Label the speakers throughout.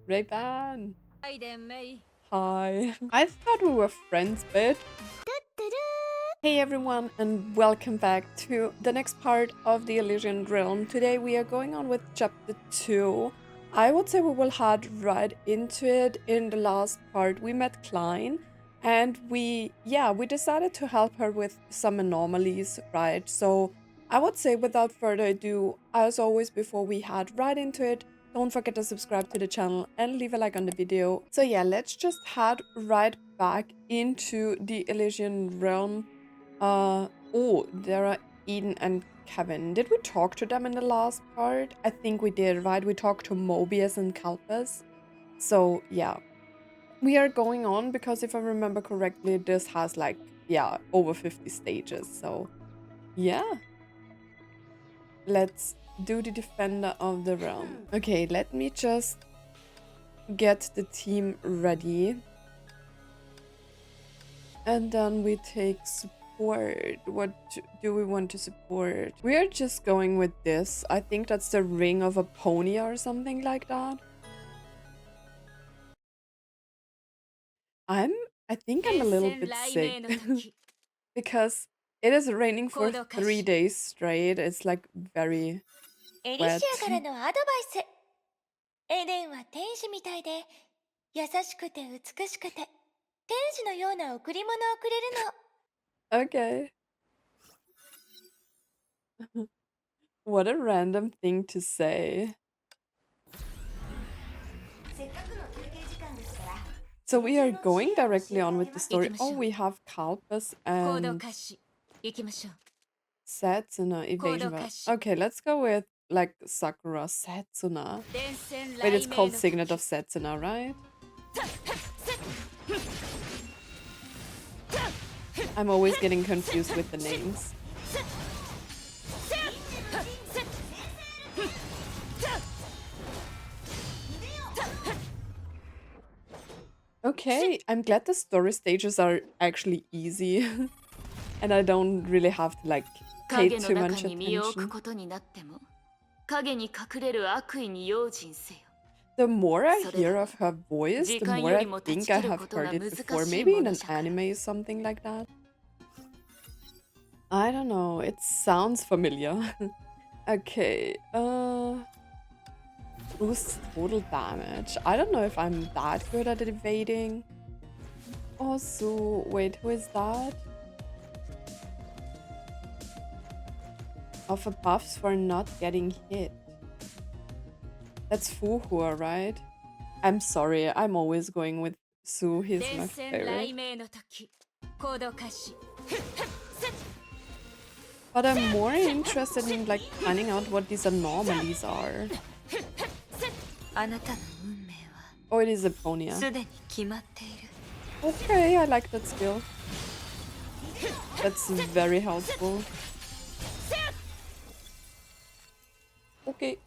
Speaker 1: RAAAAVEN. Hi. I thought we were friends, but... Hey everyone, and welcome back to the next part of the Elysian realm. Today we are going on with chapter 2. I would say we will head right into it. In the last part we met Klein, and we decided to help her with some anomalies, right? So I would say without further ado, as always before we head right into it, don't forget to subscribe to the channel and leave a like on the video. So yeah, let's just head right back into the Elysian realm. Oh, there are Eden and Kevin. Did we talk to them in the last part? I think we did, right? We talked to Mobius and Kalpus. So yeah, we are going on because if I remember correctly, this has like, yeah, over 50 stages. So yeah, let's do the Defender of the Realm. Okay, let me just get the team ready. And then we take support. What do we want to support? We are just going with this. I think that's the ring of a pony or something like that. I think I'm a little bit sick because it is raining for 3 days straight. It's like very wet.
Speaker 2: エデンは天使みたいで、優しくて美しくて、天使のような贈り物をくれるの。
Speaker 1: Okay. What a random thing to say. So we are going directly on with the story. Oh, we have Kalpus and Setsuna evasion. Okay, let's go with like Sakura Setsuna. Wait, it's called Signet of Setsuna, right? I'm always getting confused with the names. Okay, I'm glad the story stages are actually easy. And I don't really have to like pay too much attention. The more I hear of her voice, the more I think I have heard it before. Maybe in an anime or something like that. I don't know, it sounds familiar. Okay, boost total damage. I don't know if I'm that good at evading. Also, wait, who is that? Offer buffs for not getting hit. That's Fuhua, right? I'm sorry, I'm always going with Su, he's my favorite. But I'm more interested in like finding out what these anomalies are. Oh, it is a Ponya. Okay, I like that skill. That's very helpful. Okay.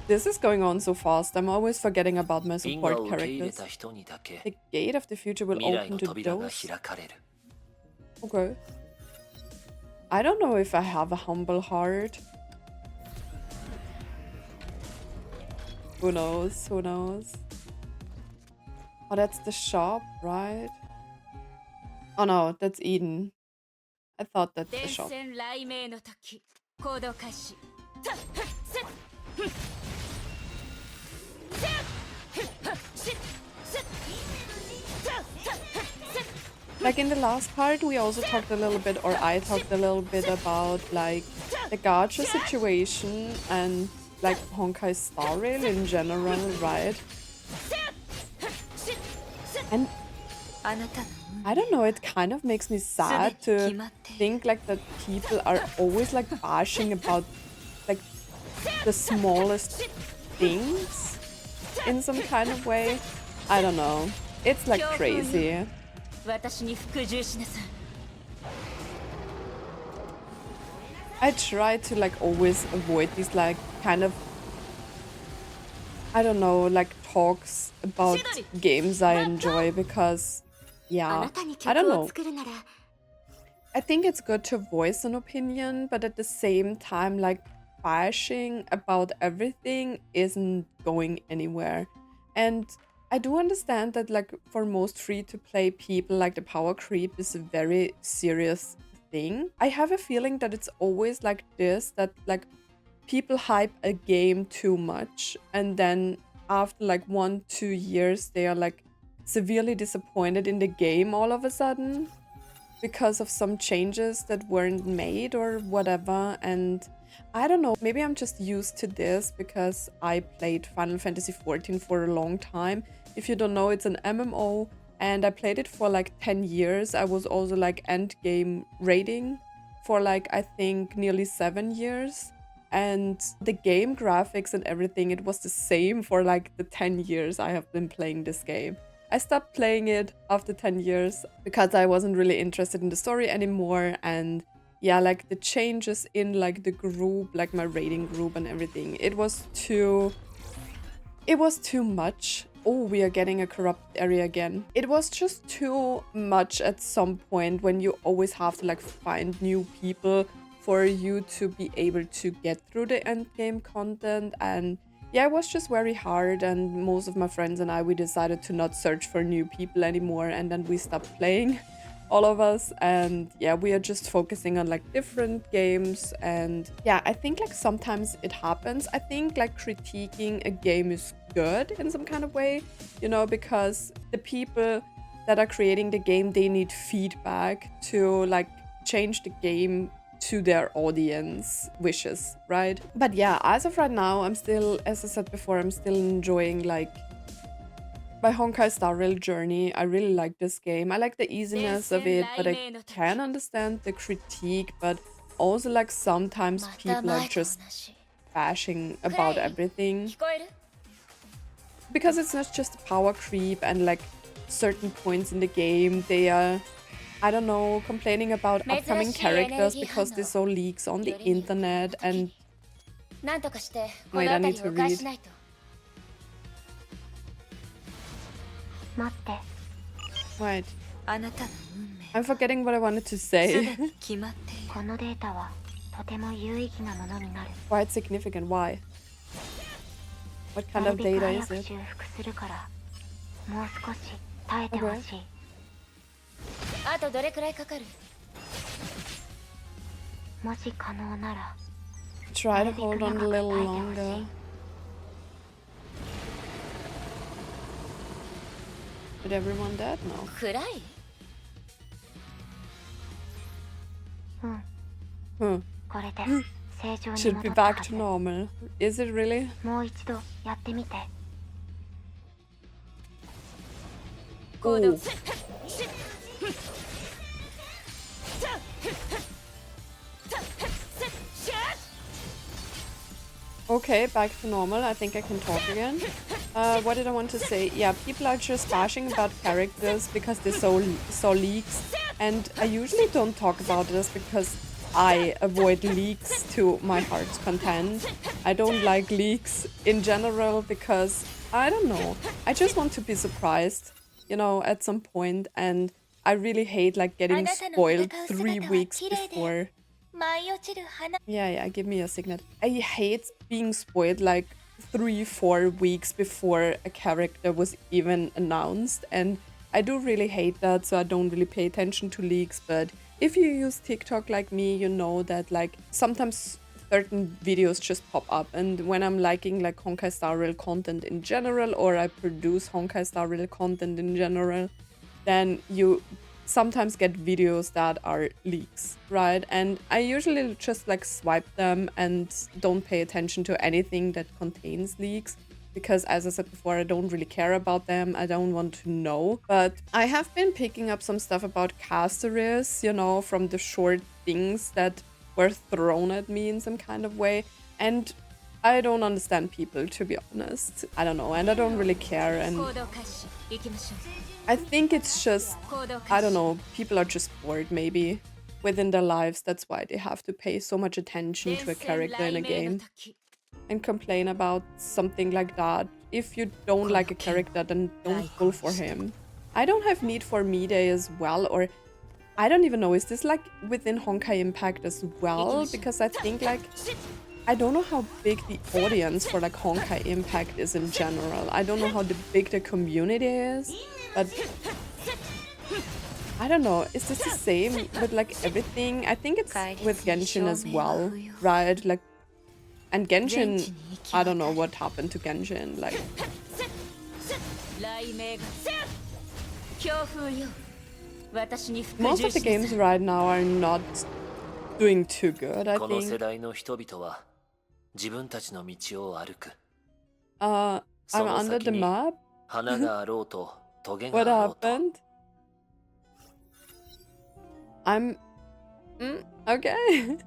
Speaker 1: This is going on so fast, I'm always forgetting about my support characters. The gate of the future will open to those. Okay. I don't know if I have a humble heart. Who knows? Who knows? Oh, that's the shop, right? Oh no, that's Eden. I thought that's the shop. Like in the last part, we also talked a little bit, or I talked a little bit about like the gacha situation and like Honkai Star Rail in general, right? And I don't know, it kind of makes me sad to think like that people are always like bashing about like the smallest things in some kind of way. I don't know. It's like crazy. I try to like always avoid these like kind of, I don't know, like talks about games I enjoy because, yeah, I don't know. I think it's good to voice an opinion, but at the same time, like, bashing about everything isn't going anywhere. And I do understand that like for most free-to-play people, like the power creep is a very serious thing. I have a feeling that it's always like this, that like people hype a game too much and then after like 1-2 years they are like severely disappointed in the game all of a sudden because of some changes that weren't made or whatever. And I don't know, maybe I'm just used to this because I played Final Fantasy XIV for a long time. If you don't know, it's an MMO and I played it for like 10 years. I was also like end game rating for like I think nearly 7 years. And the game graphics and everything, it was the same for like the 10 years I have been playing this game. I stopped playing it after 10 years because I wasn't really interested in the story anymore. And yeah, like the changes in like the group, like my rating group and everything, it was too much. Oh, we are getting a corrupt area again. It was just too much at some point when you always have to like find new people for you to be able to get through the end game content. And yeah, it was just very hard, and most of my friends and I, we decided to not search for new people anymore, and then we stopped playing, all of us. And yeah, we are just focusing on like different games. And yeah, I think like sometimes it happens. I think like critiquing a game is good in some kind of way, you know, because the people that are creating the game, they need feedback to like change the game to their audience wishes, right? But yeah, as of right now, I'm still, as I said before, I'm still enjoying like my Honkai Star Rail journey. I really like this game. I like the easiness of it, but I can understand the critique. But also like sometimes people are just bashing about everything because it's not just a power creep and like certain points in the game they are, I don't know, complaining about upcoming characters because they saw leaks on the internet. And wait, I need to read. Wait, I'm forgetting what I wanted to say. Quite significant. Why? What kind of data is it? Okay. Try to hold on a little longer. Did everyone dead? No. Should be back to normal. Is it really? Ooh. Okay, back to normal. I think I can talk again. What did I want to say? Yeah, people are just bashing about characters because they saw leaks. And I usually don't talk about this because I avoid leaks to my heart's content. I don't like leaks in general because, I don't know, I just want to be surprised, you know, at some point. And I really hate like getting spoiled 3 weeks before. Yeah, give me a signet. I hate being spoiled like 3-4 weeks before a character was even announced, and I do really hate that, so I don't really pay attention to leaks. But if you use TikTok like me, you know that like sometimes certain videos just pop up, and when I'm liking like Honkai Star Rail content in general, or I produce Honkai Star Rail content in general, then you sometimes get videos that are leaks, right? And I usually just like swipe them and don't pay attention to anything that contains leaks because, as I said before, I don't really care about them. I don't want to know. But I have been picking up some stuff about Caceres, you know, from the short things that were thrown at me in some kind of way. And I don't understand people, to be honest. I don't know, and I don't really care. And I think it's just, I don't know, people are just bored maybe within their lives. That's why they have to pay so much attention to a character in a game and complain about something like that. If you don't like a character, then don't pull for him. I don't have Need for Me Day as well, or I don't even know, is this like within Honkai Impact as well? Because I think like I don't know how big the audience for like Honkai Impact is in general. I don't know how big the community is, but I don't know. Is this the same with like everything? I think it's with Genshin as well, right? Like, and Genshin, I don't know what happened to Genshin. Like, most of the games right now are not doing too good, I think. I'm under the map. What happened? I'm... okay.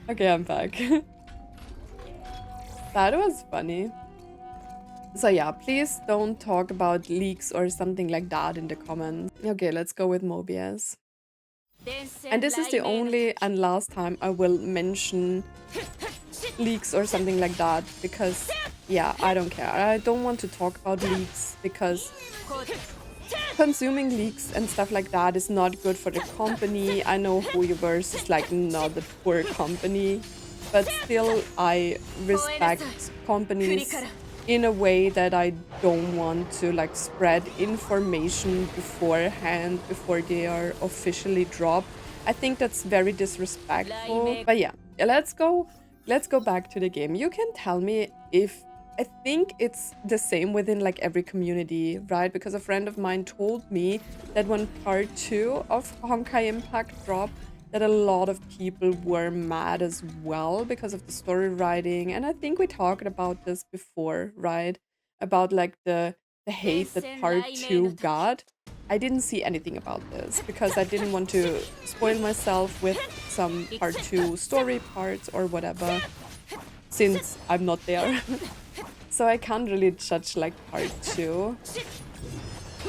Speaker 1: Okay, I'm back. That was funny. So yeah, please don't talk about leaks or something like that in the comments. Okay, let's go with Mobius. And this is the only and last time I will mention leaks or something like that, because yeah, I don't care. I don't want to talk about leaks because consuming leaks and stuff like that is not good for the company. I know Hoyoverse is like not a poor company, but still I respect companies in a way that I don't want to like spread information beforehand before they are officially dropped. I think that's very disrespectful. But yeah, let's go back to the game. You can tell me if I think it's the same within like every community, right? Because a friend of mine told me that when part 2 of Honkai Impact dropped, that a lot of people were mad as well because of the story writing. And I think we talked about this before, right? About like the hate that part 2 got. I didn't see anything about this because I didn't want to spoil myself with some part 2 story parts or whatever, since I'm not there. So I can't really judge like part 2.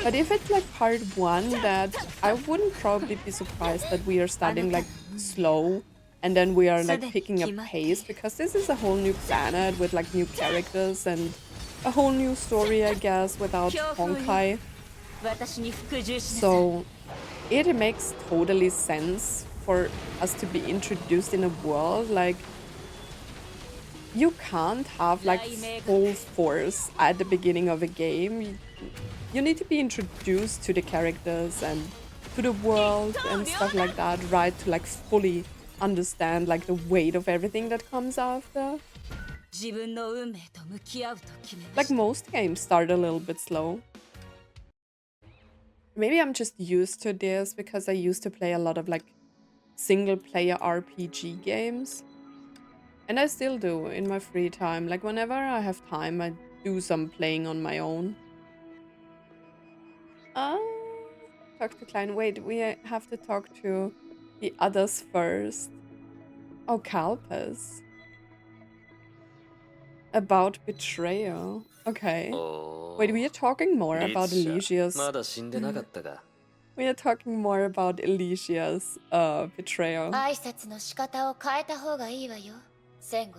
Speaker 1: But if it's like part 1, that I wouldn't probably be surprised that we are starting like slow and then we are like picking up pace, because this is a whole new planet with like new characters and a whole new story, I guess, without Honkai. So it makes totally sense for us to be introduced in a world. Like, you can't have like full force at the beginning of a game. You need to be introduced to the characters and to the world and stuff like that, right? To like fully understand like the weight of everything that comes after. Like most games start a little bit slow. Maybe I'm just used to this because I used to play a lot of like single player RPG games. And I still do in my free time. Like whenever I have time, I do some playing on my own. Talk to Klein. Wait, we have to talk to the others first. Oh, Kalpus. About betrayal. Okay. Wait, we are talking more about Elysia's... we are talking more about Elysia's betrayal.
Speaker 2: 挨拶の仕方を変えた方がいいわよ、戦後。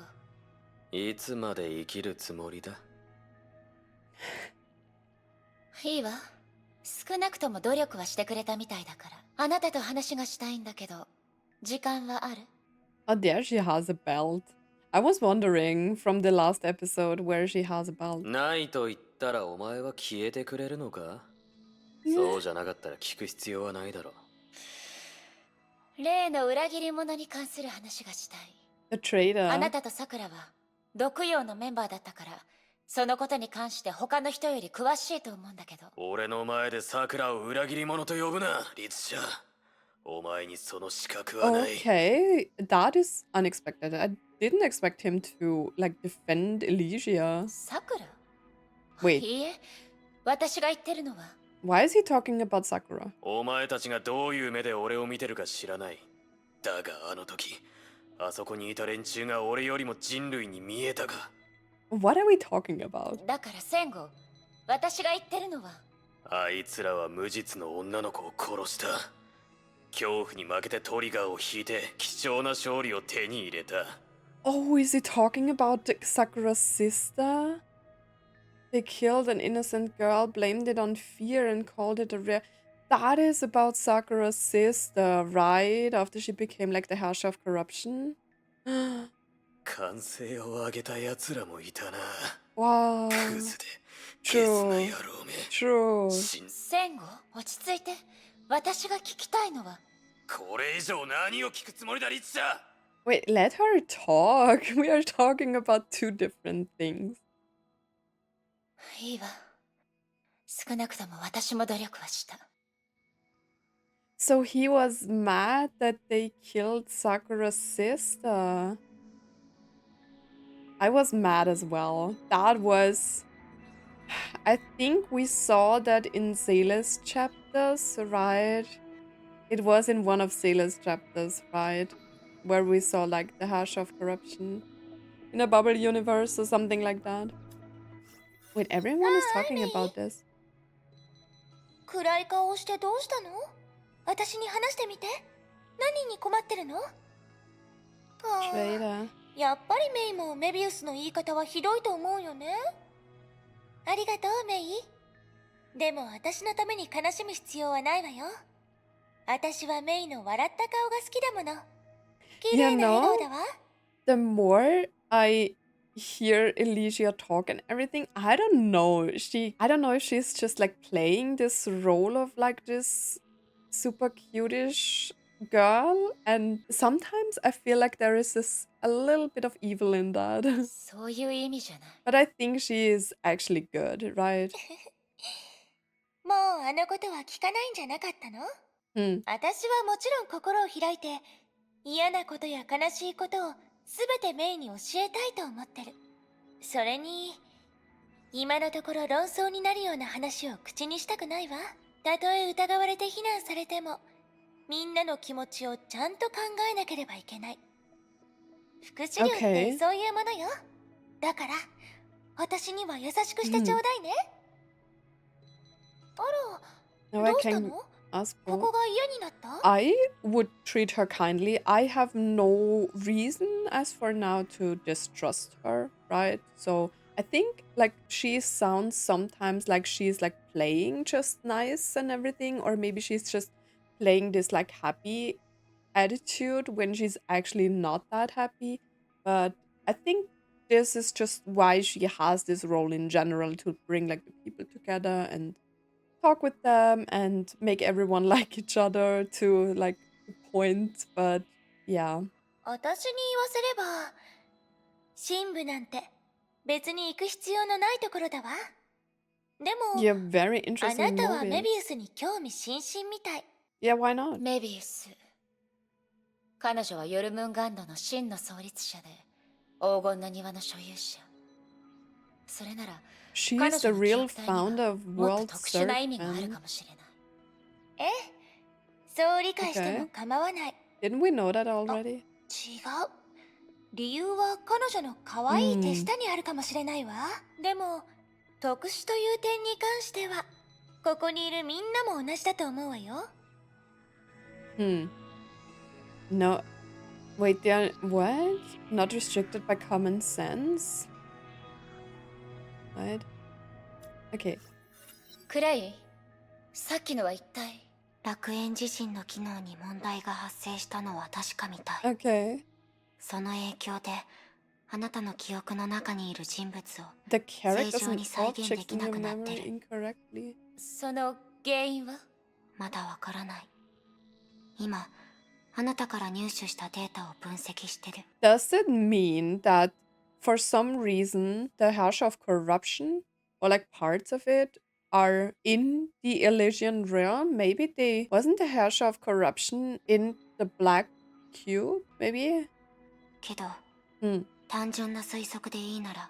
Speaker 3: いつまで生きるつもりだ。
Speaker 2: いいわ。少なくとも努力はしてくれたみたいだから。あなたと話がしたいんだけど、時間はある？
Speaker 1: Oh, there she has a belt. I was wondering from the last episode where she has a belt.
Speaker 3: ないと言ったらお前は消えてくれるのか？そうじゃなかったら聞く必要はないだろう。
Speaker 2: 例の裏切り者に関する話がしたい。
Speaker 1: A traitor.
Speaker 2: あなたとさくらは毒陽のメンバーだったから、そのことに関して他の人より詳しいと思うんだけど。
Speaker 3: 俺の前でさくらを裏切り者と呼ぶな、律者。お前にその資格はない。
Speaker 1: Okay, that is unexpected. I didn't expect him to like defend Elysia.
Speaker 2: さくら？
Speaker 1: Wait.
Speaker 2: いいえ、私が言ってるのは。
Speaker 1: Why is he talking about Sakura?
Speaker 3: お前たちがどういう目で俺を見てるか知らない。だがあの時、あそこにいた連中が俺よりも人類に見えたか。
Speaker 1: What are we talking about?
Speaker 2: だから戦後、私が言ってるのは。
Speaker 3: あいつらは無実の女の子を殺した。恐怖に負けてトリガーを引いて貴重な勝利を手に入れた。
Speaker 1: Oh, is he talking about Sakura's sister? They killed an innocent girl, blamed it on fear, and called it a rare... That is about Sakura's sister, right? After she became like the Herrscher of Corruption.
Speaker 3: 歓声を上げた奴らもいたな。
Speaker 1: Wow.
Speaker 3: クズでゲスな
Speaker 1: True.
Speaker 3: 野郎め。
Speaker 1: True.
Speaker 2: 戦後落ち着いて。私が聞きたいのは。
Speaker 3: これ以上何を聞くつもりだリッチャー。
Speaker 1: Wait, let her talk. We are talking about two different things.
Speaker 2: いいわ。少なくとも私も努力はした。
Speaker 1: So he was mad that they killed Sakura's sister. I was mad as well. That was... I think we saw that in Zayla's chapters, right? It was in one of Zayla's chapters, right? Where we saw like the hash of corruption in a bubble universe or something like that. Wait, everyone is talking about this.
Speaker 2: 暗い顔をしてどうしたの？私に話してみて。何に困ってるの？ああ、
Speaker 1: Traitor.
Speaker 2: やっぱりメイもメビウスの言い方はひどいと思うよね。ありがとうメイ。でも私のために悲しむ必要はないわよ。私はメイの笑った顔が好きだもの。綺麗な笑顔だわ。
Speaker 1: The more I hear Elysia talk and everything, I don't know. I don't know if she's just like playing this role of like this super cutish girl, and sometimes I feel like there is a little bit of evil in that.
Speaker 2: そういう意味じゃない。
Speaker 1: But I think she is actually good, right?
Speaker 2: もうあのことは聞かないんじゃなかったの？ 私はもちろん心を開いて、嫌なことや悲しいことをすべてメイに教えたいと思ってる。それに、今のところ論争になるような話を口にしたくないわ。たとえ疑われて非難されても、みんなの気持ちをちゃんと考えなければいけない。副資料ってそういうものよ。だから、私には優しくしてちょうだいね。あら、
Speaker 1: Now I
Speaker 2: どうした
Speaker 1: can
Speaker 2: の？
Speaker 1: ask
Speaker 2: こ
Speaker 1: for.
Speaker 2: こが嫌になった？
Speaker 1: I would treat her kindly. I have no reason as for now to distrust her, right? So I think like she sounds sometimes like she's like playing just nice and everything, or maybe she's just playing this like happy attitude when she's actually not that happy. But I think this is just why she has this role in general, to bring like the people together and talk with them and make everyone like each other to like a point. But yeah.
Speaker 2: 私に言わせれば、神部なんて別に行く必要のないところだわ。でも、
Speaker 1: You're very
Speaker 2: あ
Speaker 1: interested
Speaker 2: な
Speaker 1: in
Speaker 2: たはメ
Speaker 1: Mobius.
Speaker 2: ビウスに興味津々みたい。
Speaker 1: Yeah, why not?
Speaker 2: メビウス。彼女はヨルムンガンドの真の創立者で、黄金の庭の所有者。それなら、
Speaker 1: She's the real founder of
Speaker 2: もっと
Speaker 1: World
Speaker 2: 特殊な意味がある
Speaker 1: Serpent.
Speaker 2: かもしれない。ええ、そう理解しても構わない。
Speaker 1: Didn't we know that already?
Speaker 2: 違う。理由は彼女の可愛い手下にあるかもしれないわ。でも、特殊という点に関しては、ここにいるみんなも同じだと思うわよ。
Speaker 1: No. Wait, they're what? Not restricted by common sense? Right? Okay.
Speaker 2: クレイ、さっきのは一体。楽園地震の機能に問題が発生したのは確かみたい。
Speaker 1: Okay.
Speaker 2: その影響で、あなたの記憶の中にいる人物を
Speaker 1: The characters
Speaker 2: 正常
Speaker 1: and
Speaker 2: に再現
Speaker 1: objects
Speaker 2: でき
Speaker 1: in
Speaker 2: な
Speaker 1: your
Speaker 2: くなって
Speaker 1: memory
Speaker 2: る。
Speaker 1: incorrectly.
Speaker 2: その原因は？まだわからない。今、あなたから入手したデータを分析してる。
Speaker 1: Does it mean that for some reason the hash of corruption or like parts of it are in the Elysian realm? Maybe they wasn't the hash of corruption in the black cube? Maybe?
Speaker 2: けど、
Speaker 1: Hmm.
Speaker 2: 単純な推測でいいなら、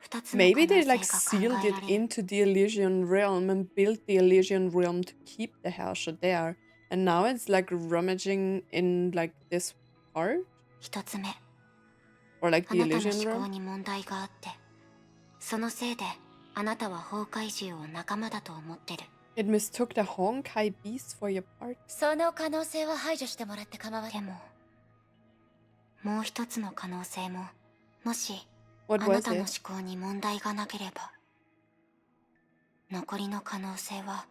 Speaker 2: 二つの可
Speaker 1: Maybe
Speaker 2: 能
Speaker 1: they
Speaker 2: 性
Speaker 1: like
Speaker 2: が考
Speaker 1: sealed
Speaker 2: え
Speaker 1: it
Speaker 2: られる。
Speaker 1: into the Elysian realm and built the Elysian realm to keep the hash there. And now it's like rummaging in like this part?
Speaker 2: 一つ目、
Speaker 1: Or like
Speaker 2: あ
Speaker 1: the
Speaker 2: なたの
Speaker 1: Elysian
Speaker 2: 思考
Speaker 1: realm?
Speaker 2: に問題があって、そのせいであなたは崩壊獣を仲間だと思ってる。
Speaker 1: It mistook the Honkai beast for your part.
Speaker 2: その可能性は排除してもらって構わない。でも、もう一つの可能性も、もし、あ
Speaker 1: What
Speaker 2: な
Speaker 1: was
Speaker 2: たの思
Speaker 1: it?
Speaker 2: 考に問題がなければ、残りの可能性は、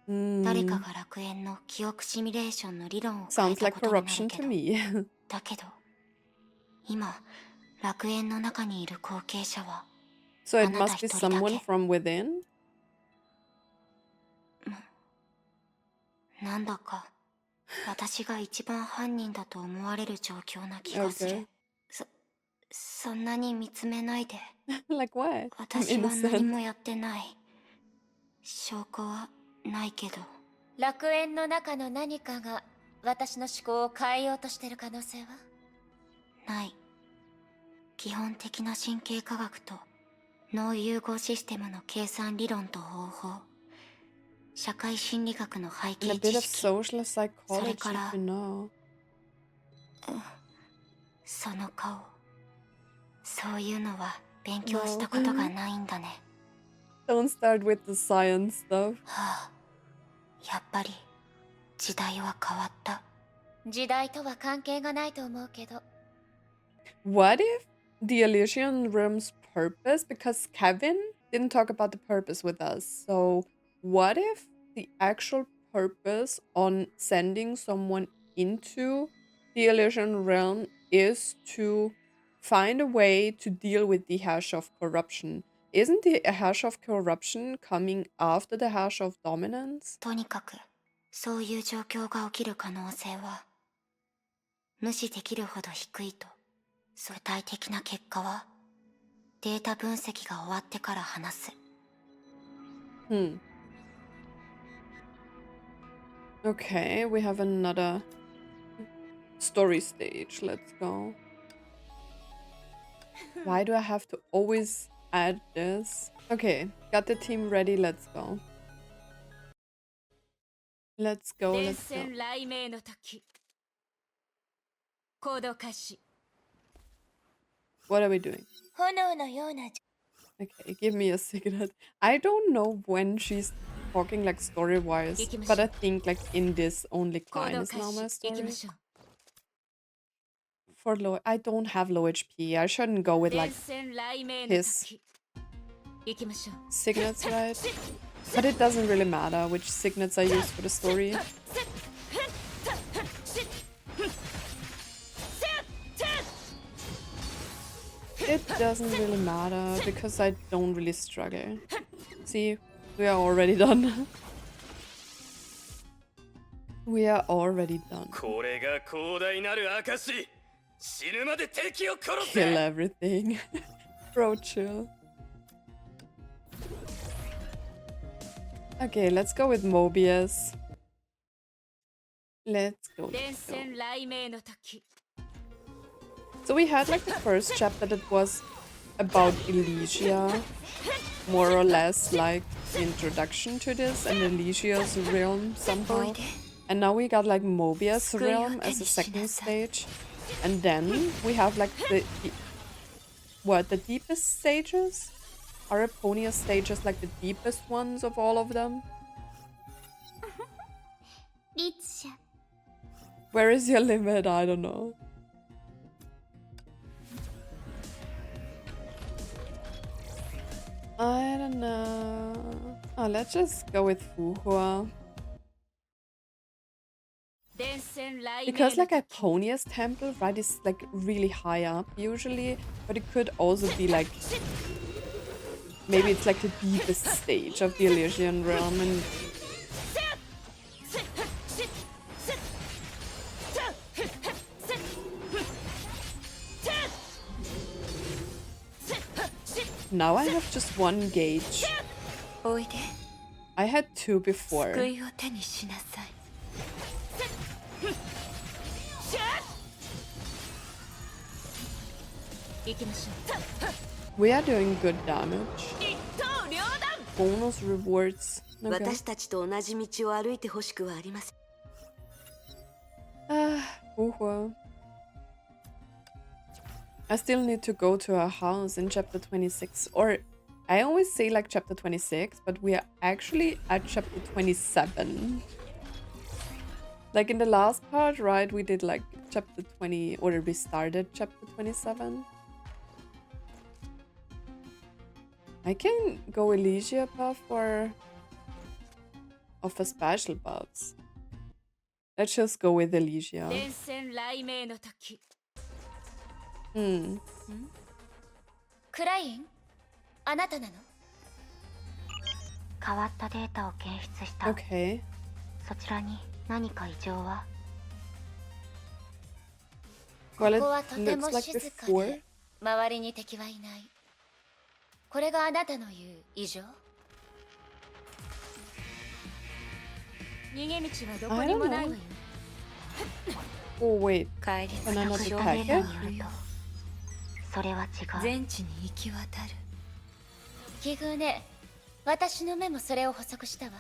Speaker 2: 誰か
Speaker 1: Hmm.
Speaker 2: が楽園の記憶シミュレーションの理論を変え
Speaker 1: Sounds
Speaker 2: た
Speaker 1: like
Speaker 2: ことになる
Speaker 1: corruption
Speaker 2: け
Speaker 1: to
Speaker 2: ど、
Speaker 1: me.
Speaker 2: だけど、今、楽園の中にいる後継者は
Speaker 1: So it must be someone from within?
Speaker 2: なんだか私が一番犯人だと思われる状況な気がする。そんなに見つめないで。
Speaker 1: Like what?
Speaker 2: 私は何もやってない。証拠はないけど。楽園の中の何かが私の思考を変えようとしてる可能性はない。基本的な神経科学と脳融合システムの計算理論と方法、社会心理学の背景知識、それからその顔、そういうのは勉強したことがないんだね。
Speaker 1: Don't start with the science stuff.
Speaker 2: はあ、やっぱり時代は変わった。時代とは関係がないと思うけど。
Speaker 1: What if the Elysian realm's purpose? Because Kevin didn't talk about the purpose with us. So what if the actual purpose on sending someone into the Elysian realm is to find a way to deal with the hash of corruption? Isn't the hash of corruption coming after the hash of dominance?
Speaker 2: とにかく、そういう状況が起きる可能性は無視できるほど低いと。具体的な結果はデータ分析が終わってから話す。
Speaker 1: Okay, we have another story stage. Let's go. Why do I have to always add this? Okay, got the team ready. Let's go. Let's go, let's go. What are we doing? Okay, give me a secret. I don't know when she's talking like story-wise, but I think like in this only Klein is now my story. For low, I don't have low HP. I shouldn't go with like his signets, right? But it doesn't really matter which signets I use for the story. It doesn't really matter because I don't really struggle. See, we are already done. We are already done. Kill everything. Bro, chill. Okay, let's go with Mobius. Let's go. So we had like the first chapter that was about Elysia, more or less like the introduction to this and Elysia's realm somehow. And now we got like Mobius realm as a second stage. And then we have like the deepest stages? Are Eponia's stages like the deepest ones of all of them? Where is your limit? I don't know. I don't know. Oh, let's just go with Fuhua. Because like Eponia's temple, right, is like really high up usually, but it could also be like maybe it's like the deepest stage of the Elysian realm and now I have just one gauge. I had two before. We are doing good damage. Bonus rewards. Okay. I still need to go to our house in chapter 26. Or I always say like chapter 26, but we are actually at chapter 27. Like in the last part, right? We did like chapter 20, or we started chapter 27. I can go Elysia buff or offer special buffs. Let's just go with Elysia.
Speaker 2: クライン、あなたなの？変わったデータを検出した。
Speaker 1: Okay.
Speaker 2: そちらに何か異常は？
Speaker 1: Well,
Speaker 2: ここは
Speaker 1: it
Speaker 2: とても
Speaker 1: looks like
Speaker 2: 静か
Speaker 1: before.
Speaker 2: で周りに敵はいない。これがあなたの言う異常？逃げ道はどこにもないわよ。
Speaker 1: Oh, wait.
Speaker 2: 帰り
Speaker 1: Banana
Speaker 2: 着
Speaker 1: packet?
Speaker 2: それは違う。全地に行き渡る。奇遇ね。私の目もそれを補足したわ。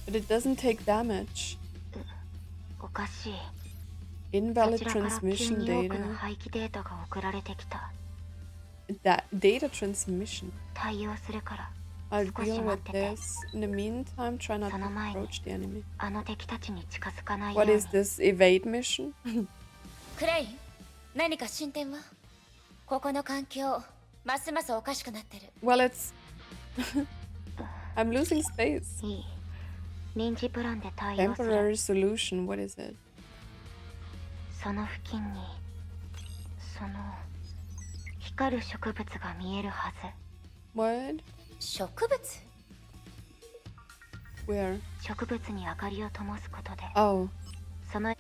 Speaker 1: But it doesn't take damage.
Speaker 2: おかしい。
Speaker 1: Invalid transmission data.
Speaker 2: 廃棄データが送られてきた。
Speaker 1: Data transmission.
Speaker 2: 対応するから。
Speaker 1: I'll deal with this. In the meantime, try not to approach the enemy.
Speaker 2: あの敵たちに近づかないよう
Speaker 1: What
Speaker 2: に。
Speaker 1: is this evade mission?
Speaker 2: クレイン、何か進展は？ここの環境、ますますおかしくなってる。
Speaker 1: Well, it's I'm losing space.
Speaker 2: いい。臨時プランで対応する。
Speaker 1: Temporary solution. What is it?
Speaker 2: その付近に光る植物が見えるはず。
Speaker 1: What?
Speaker 2: 植物？
Speaker 1: Where?
Speaker 2: 植物に明かりを灯すことで、
Speaker 1: Oh.
Speaker 2: その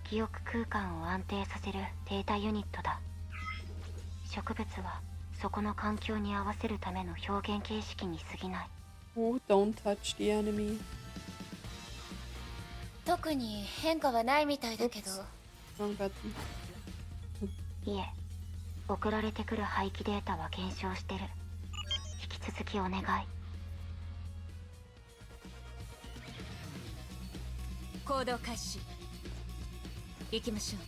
Speaker 2: 記憶空間を安定させるデータユニットだ。植物はそこの環境に合わせるための表現形式に過ぎない。
Speaker 1: Oh, don't touch the enemy.
Speaker 2: 特に変化はないみたいだけど。
Speaker 1: Wrong button.
Speaker 2: いえ、送られてくる廃棄データは減少してる。引き続きお願い。行動開始。行きましょ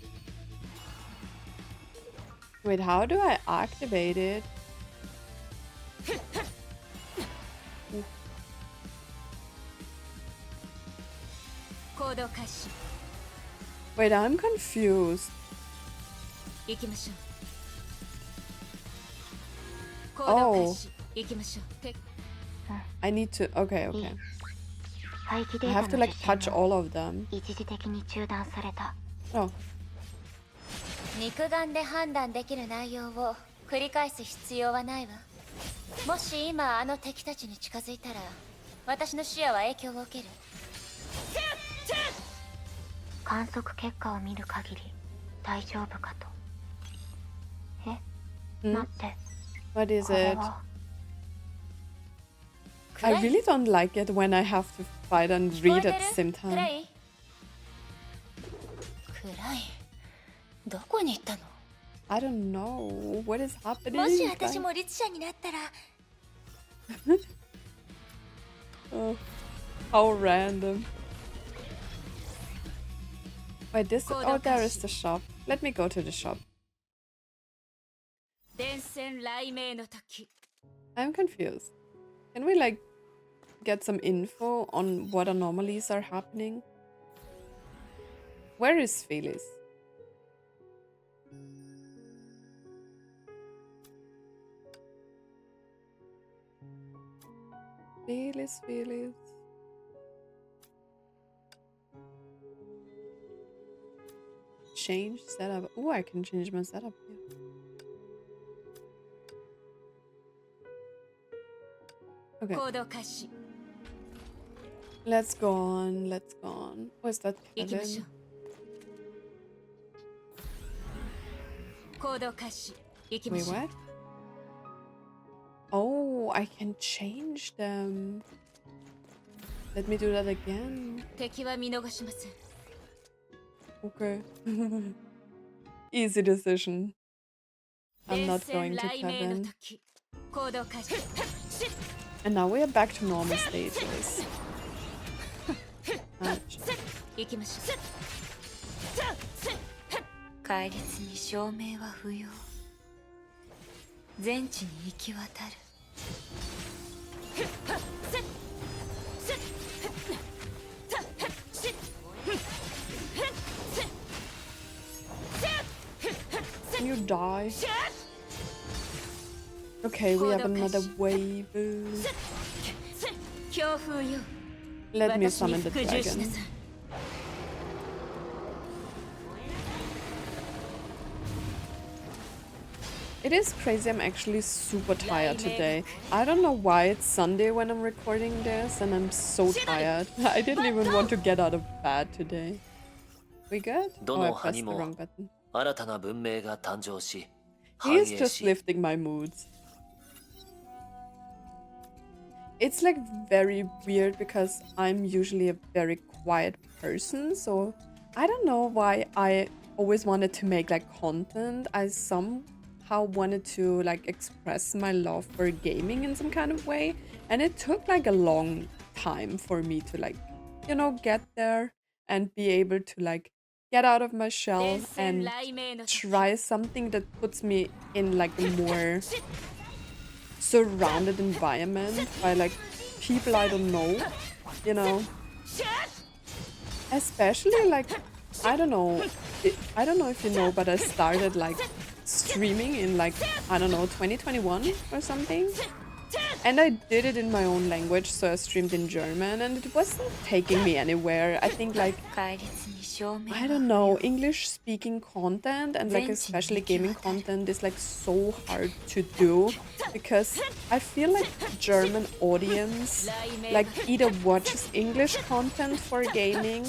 Speaker 2: う。
Speaker 1: Wait, how do I activate it?
Speaker 2: 行動開始。
Speaker 1: Wait, I'm confused.
Speaker 2: 行きましょう。
Speaker 1: Oh.
Speaker 2: 行動開始。行きましょう。
Speaker 1: I need to. Okay, okay.
Speaker 2: 廃棄デ
Speaker 1: I
Speaker 2: ー
Speaker 1: have
Speaker 2: タ
Speaker 1: to
Speaker 2: の
Speaker 1: like
Speaker 2: 受
Speaker 1: touch
Speaker 2: 信も
Speaker 1: all of them.
Speaker 2: 一時的に中断された。
Speaker 1: Oh.
Speaker 2: 肉眼で判断できる内容を繰り返す必要はないわ。もし今あの敵たちに近づいたら、私の視野は影響を受ける。観測結果を見る限り大丈夫かと。え、待って。
Speaker 1: What is
Speaker 2: これ
Speaker 1: it?
Speaker 2: は
Speaker 1: I really don't like it when I have to fight and read at the same
Speaker 2: クラ
Speaker 1: time.
Speaker 2: イン、どこに行ったの？
Speaker 1: I don't know. What is happening?
Speaker 2: もし私も律者になったら。
Speaker 1: Oh, how random. Wait, this. Oh, there is the shop. Let me go to the shop.
Speaker 2: 伝染雷鳴の時。
Speaker 1: I'm confused. Can we like get some info on what anomalies are happening? Where is Felis? Felis. Change setup. Oh, I can change my setup here. Okay.
Speaker 2: 行動開始。
Speaker 1: Let's go on. Where's that
Speaker 2: 行きましょ
Speaker 1: cabin?
Speaker 2: う。行動開始。行きま
Speaker 1: Wait,
Speaker 2: しょう。
Speaker 1: what? Oh, I can change them. Let me do that again.
Speaker 2: 敵は見逃しません。
Speaker 1: Okay. Easy decision. I'm not going to
Speaker 2: 雷鳴の
Speaker 1: cabin.
Speaker 2: 時。行動開始。
Speaker 1: And now we are back to normal stages. Ouch.
Speaker 2: 行きましょう。戒律に証明は不要。全地に行き渡る。
Speaker 1: Can you die? Okay, we have another wave.
Speaker 2: 強風よ。
Speaker 1: Let me
Speaker 2: 私に
Speaker 1: summon the
Speaker 2: 服従しな
Speaker 1: dragon.
Speaker 2: さい。
Speaker 1: It is crazy, I'm actually super tired today. I don't know why it's Sunday when I'm recording this and I'm so tired. I didn't even want to get out of bed today. We good? Oh, I pressed the wrong button. He is just lifting my moods. It's like very weird because I'm usually a very quiet person, so I don't know why I always wanted to make like content. I somehow wanted to like express my love for gaming in some kind of way, and it took like a long time for me to like, you know, get there and be able to like get out of my shell and try something that puts me in like a more surrounded environment by like people I don't know, you know. Especially like I don't know, I don't know if you know, but I started like streaming in like I don't know 2021 or something. And I did it in my own language, so I streamed in German and it wasn't taking me anywhere. I think like, I don't know, English speaking content and like especially gaming content is like so hard to do because I feel like German audience like either watches English content for gaming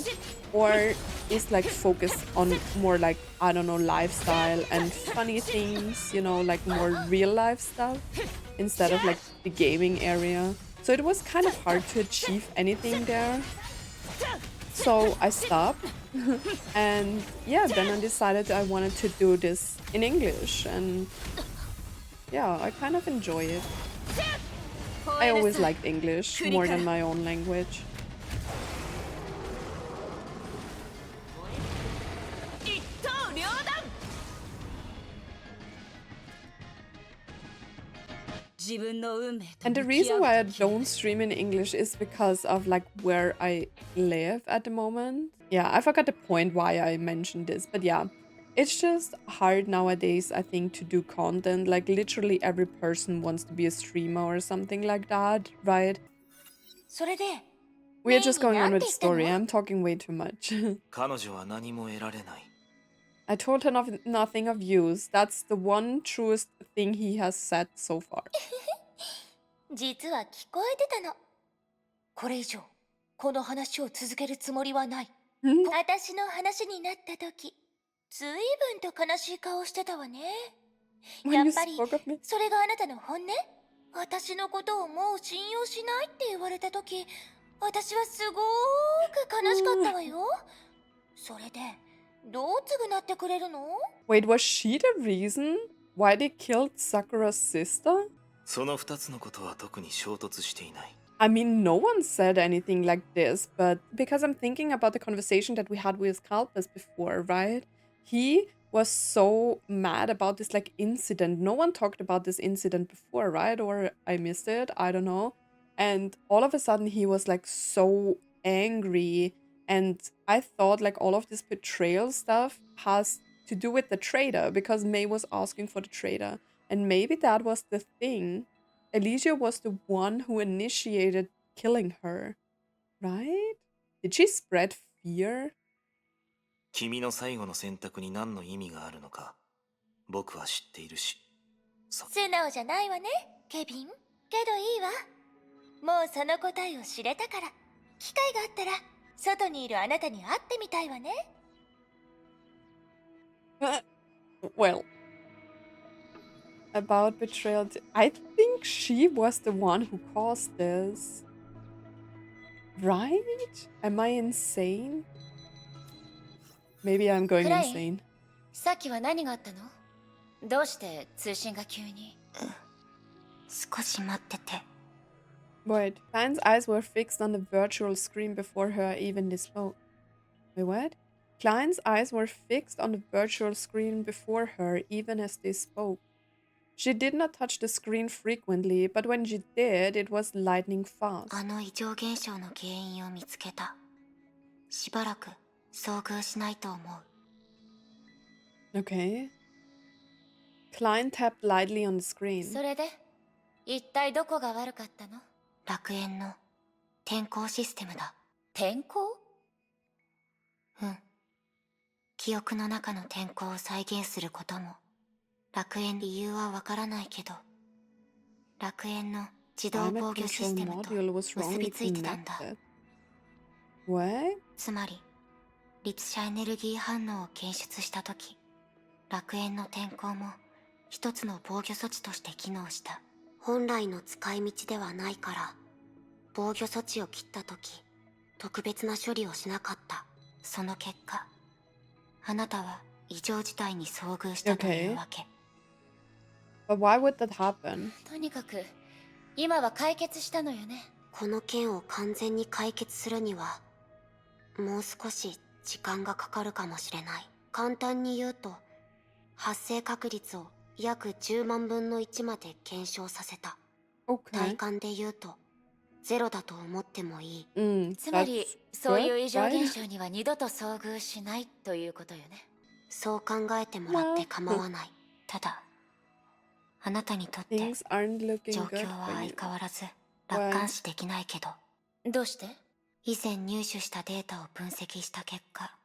Speaker 1: or is like focused on more like, I don't know, lifestyle and funny things, you know, like more real life stuff instead of like the gaming area. So it was kind of hard to achieve anything there. So I stopped and yeah, then I decided I wanted to do this in English and yeah, I kind of enjoy it. I always liked English more than my own language. And the reason why I don't stream in English is because of like where I live at the moment. Yeah, I forgot the point why I mentioned this, but yeah. It's just hard nowadays, I think, to do content. Like literally every person wants to be a streamer or something like that, right? We are just going on with the story. I'm talking way too much. I told her nothing of use. That's the one truest thing he has said so far.
Speaker 2: 実は聞こえてたの。これ以上、この話を続けるつもりはない。私の話になった時、ずいぶんと悲しい顔してたわね。やっぱり、それがあなたの本音？私のことをもう信用しないって言われた時、私はすごーく悲しかったわよ。それで、どう償ってくれるの？
Speaker 1: Wait, was she the reason why they killed Sakura's sister?
Speaker 3: その2つのことは特に衝突していない。
Speaker 1: I mean, no one said anything like this, but because I'm thinking about the conversation that we had with Kalpus before, right? He was so mad about this like incident. No one talked about this incident before, right? Or I missed it, I don't know. And all of a sudden he was like so angry, and I thought like all of this betrayal stuff has to do with the traitor because May was asking for the traitor. And maybe that was the thing. Elysian was the one who initiated killing her, right? Did she spread fear?
Speaker 3: 君の最後の選択に何の意味があるのか、僕は知っているし。
Speaker 2: 素直じゃないわね、ケビン。けどいいわ。もうその答えを知れたから、機会があったら、外にいるあなたに会ってみたいわね。
Speaker 1: Well, about betrayal, I think she was the one who caused this. Right? Am I insane? Maybe I'm going insane.
Speaker 2: さっきは何があったの？どうして通信が急に？少し待ってて。
Speaker 1: Wait, Klein's eyes were fixed on the virtual screen before her even they spoke. Wait, what? Klein's eyes were fixed on the virtual screen before her even as they spoke. She did not touch the screen frequently, but when she did, it was lightning fast.
Speaker 2: あの異常現象の原因を見つけた。しばらく遭遇しないと思う。
Speaker 1: Okay. Klein tapped lightly on the screen.
Speaker 2: それで、一体どこが悪かったの？楽園の転校システムだ。転校？うん。記憶の中の転校を再現することも楽園理由はわからないけど、楽園の自動
Speaker 1: Climate
Speaker 2: 防御シス
Speaker 1: control
Speaker 2: テムと
Speaker 1: module was
Speaker 2: 結
Speaker 1: wrongly
Speaker 2: びついてたんだ。
Speaker 1: connected. What?
Speaker 2: つまり、粒子エネルギー反応を検出したとき、楽園の天候も一つの防御措置として機能した。本来の使い道ではないから、防御措置を切ったとき、特別な処理をしなかった。その結果、あなたは異常事態に遭遇したというわけ。
Speaker 1: But why would that happen?
Speaker 2: とにかく、今は解決したのよね。この件を完全に解決するには、もう少し時間がかかるかもしれない。簡単に言うと、発生確率を約10万分の1まで減少させた。
Speaker 1: Okay.
Speaker 2: 体感で言うと、ゼロだと思ってもいい。つ
Speaker 1: That's
Speaker 2: まり、そういう異常
Speaker 1: good, right?
Speaker 2: 現象には二度と遭遇しないということよね。そう考えてもらって構わない。ただ、あなたにとって
Speaker 1: Things aren't looking
Speaker 2: 状
Speaker 1: good
Speaker 2: 況は
Speaker 1: for
Speaker 2: 相
Speaker 1: you.
Speaker 2: 変わらず楽観視できないけど。どうして？以前入手したデータを分析した結果、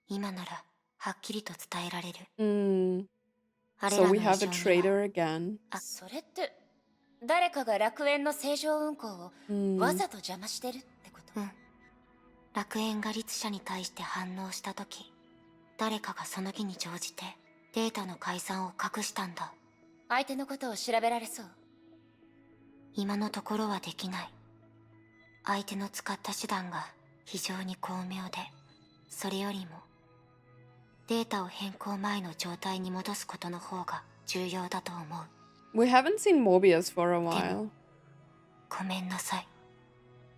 Speaker 2: 今ならはっきりと伝えられる。あれ
Speaker 1: So
Speaker 2: らの
Speaker 1: we
Speaker 2: 異
Speaker 1: have
Speaker 2: 常
Speaker 1: a
Speaker 2: には
Speaker 1: traitor again.
Speaker 2: それって誰かが楽園の正常運行をわざと邪魔してるってこと？楽園が律者に対して反応したとき、誰かがその儀に乗じてデータの改ざんを隠したんだ。相手のことを調べられそう？今のところはできない。相手の使った手段が非常に巧妙で、それよりもデータを変更前の状態に戻すことの方が重要だと思う。
Speaker 1: We haven't seen Mobius for a while.
Speaker 2: ごめんなさい。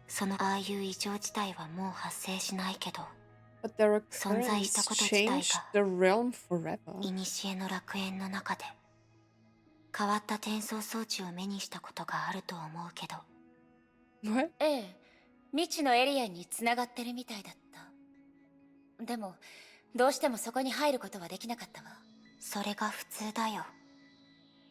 Speaker 2: そのああいう異常事態はもう発生しないけど、
Speaker 1: But their
Speaker 2: 存在した
Speaker 1: occurrence
Speaker 2: こと自体
Speaker 1: changed
Speaker 2: が
Speaker 1: the realm forever.
Speaker 2: 古の楽園の中で変わった転送装置を目にしたことがあると思うけど。
Speaker 1: What?
Speaker 2: ええ、未知のエリアに繋がってるみたいだった。でもどうしてもそこに入ることはできなかったわ。それが普通だよ。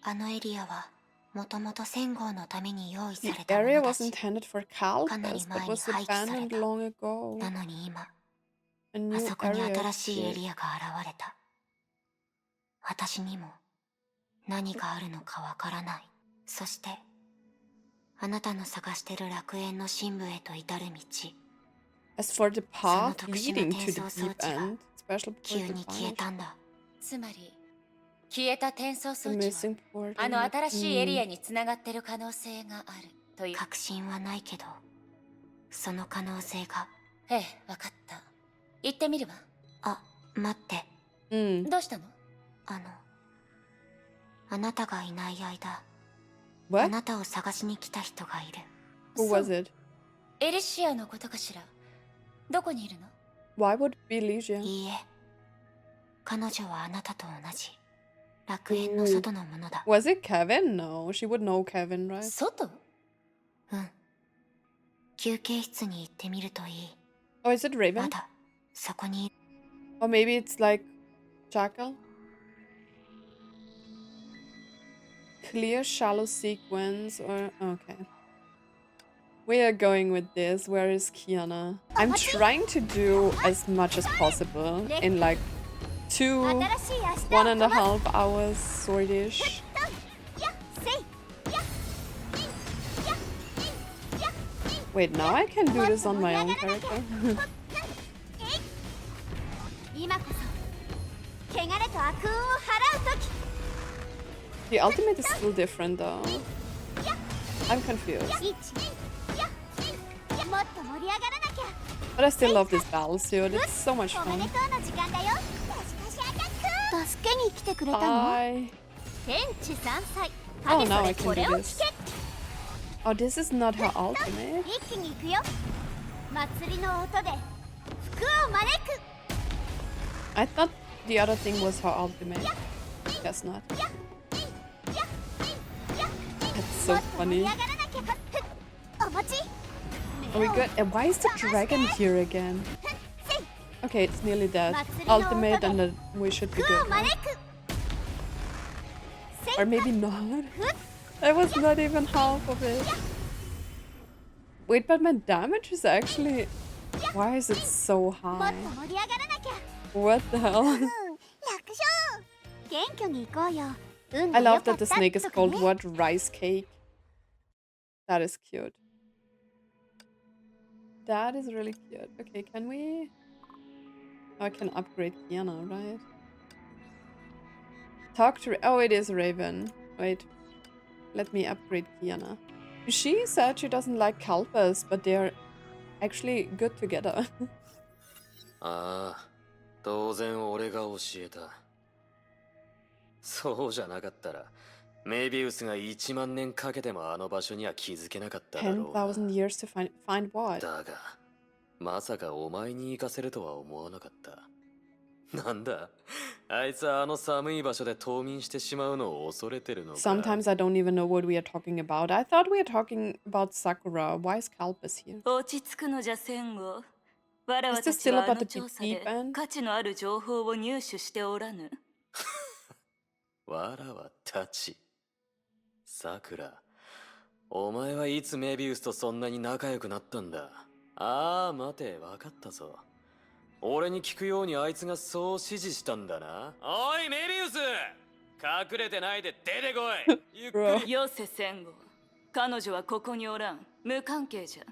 Speaker 2: あのエリアはもともと1000号のために用意さ
Speaker 1: The
Speaker 2: れたも
Speaker 1: area
Speaker 2: のだ
Speaker 1: was
Speaker 2: し、
Speaker 1: intended for
Speaker 2: かなり
Speaker 1: Calpers,
Speaker 2: 前
Speaker 1: but
Speaker 2: に
Speaker 1: was
Speaker 2: 廃棄され
Speaker 1: abandoned
Speaker 2: た。
Speaker 1: long ago.
Speaker 2: なのに今、
Speaker 1: A
Speaker 2: あ
Speaker 1: new
Speaker 2: そこに
Speaker 1: area
Speaker 2: 新しいエ
Speaker 1: appeared.
Speaker 2: リアが現れた。私にも何があるのかわからない。そしてあなたの探してる楽園の深部へと至る道、
Speaker 1: As for the
Speaker 2: その
Speaker 1: path
Speaker 2: 特殊な
Speaker 1: leading
Speaker 2: 転
Speaker 1: to
Speaker 2: 送
Speaker 1: the
Speaker 2: 装
Speaker 1: deep
Speaker 2: 置が
Speaker 1: end, special
Speaker 2: 急
Speaker 1: portal
Speaker 2: に消え
Speaker 1: vanished.
Speaker 2: たんだ。つまり消えた転送
Speaker 1: The
Speaker 2: 装置は
Speaker 1: missing portal.
Speaker 2: あの新しいエリアに繋がってる可能性があるという。確信はないけど、その可能性が。ええ、わかった。行ってみるわ。あ、待って。どうしたの？あなたがいない間、あ
Speaker 1: What?
Speaker 2: なたを探しに来た人がいる。
Speaker 1: Who was it?
Speaker 2: エリシアのことかしら。どこにいるの？
Speaker 1: Why would it be Elysian?
Speaker 2: いいえ、彼女はあなたと同じ楽園の外のものだ。
Speaker 1: Was it Kevin? No, she would know Kevin, right?
Speaker 2: 外？休憩室に行ってみるといい。
Speaker 1: Oh, is it
Speaker 2: ま
Speaker 1: Raven?
Speaker 2: だそこに。
Speaker 1: Or maybe it's like Jackal? Clear shallow sequence or okay. We are going with this. Where is Kiana? I'm trying to do as much as possible in like 1.5 hours swordish. Wait, now I can do this on my own character. The ultimate is still different though. I'm confused. But I still love this battle suit. It's so much fun. Hi. Oh, now I can do this. Oh, this is not her ultimate. I thought the other thing was her ultimate. Guess not. That's so funny. Are we good? And why is the dragon here again? Okay, it's nearly dead. Ultimate and then we should be good. Right? Or maybe not. That was not even half of it. Wait, but my damage is actually... Why is it so high? What the hell? I love that the snake is called what? Rice cake. That is cute. That is really cute. Okay, can we... Oh, I can upgrade Kiana, right? Talk to... Oh, it is Raven. Wait. Let me upgrade Kiana. She said she doesn't like Kalpas, but they're actually good together.
Speaker 3: ああ、当然俺が教えた。そうじゃなかったら、メビウスが1万年かけてもあの場所には気づけなかっただろうな。
Speaker 1: 10,000 years to find what?
Speaker 3: だが、まさかお前に行かせるとは思わなかった。なんだ、あいつはあの寒い場所で冬眠してしまうのを恐れてるのか。
Speaker 1: Sometimes I don't even know what we are talking about. I thought we were talking about Sakura. Why is Kalpas here?
Speaker 2: 落ち着くのじゃ戦後。わらわ
Speaker 1: Is
Speaker 2: た
Speaker 1: this
Speaker 2: ち
Speaker 1: still
Speaker 2: はあ
Speaker 1: about
Speaker 2: の
Speaker 1: the
Speaker 2: 調査
Speaker 1: deep
Speaker 2: で
Speaker 1: end?
Speaker 2: 価値のある情報を入手しておらぬ。
Speaker 3: わらわたち。さくら、お前はいつメビウスとそんなに仲良くなったんだ。ああ、待て、わかったぞ。俺に聞くようにあいつがそう指示したんだな。おい、メビウス、隠れてないで出てこい。ゆっくり。
Speaker 2: よせ戦後。彼女はここにおらん。無関係じゃ。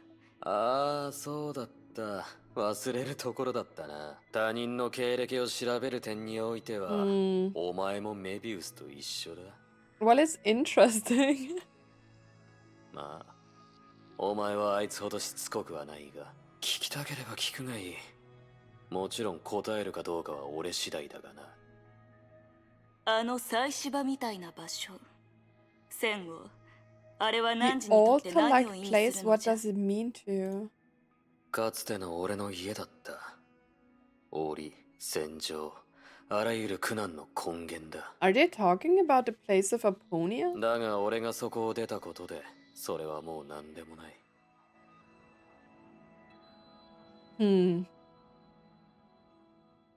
Speaker 3: ああ、そうだった。忘れるところだったな。他人の経歴を調べる点においては、お前もメビウスと一緒だ。
Speaker 1: Well, it's interesting.
Speaker 3: まあ、お前はあいつほどしつこくはないが、聞きたければ聞くがいい。もちろん答えるかどうかは俺次第だがな。
Speaker 2: あの祭祀場みたいな場所。戦後。あれは
Speaker 1: The
Speaker 2: 何時にとって何
Speaker 1: altar-like
Speaker 2: を意味
Speaker 1: place,
Speaker 2: するの
Speaker 1: what
Speaker 2: じゃ。
Speaker 1: does it mean to you?
Speaker 3: かつての俺の家だった。檻、戦場、あらゆる苦難の根源だ。
Speaker 1: Are they talking about the place of Aponia?
Speaker 3: だが俺がそこを出たことで、それはもう何でもない。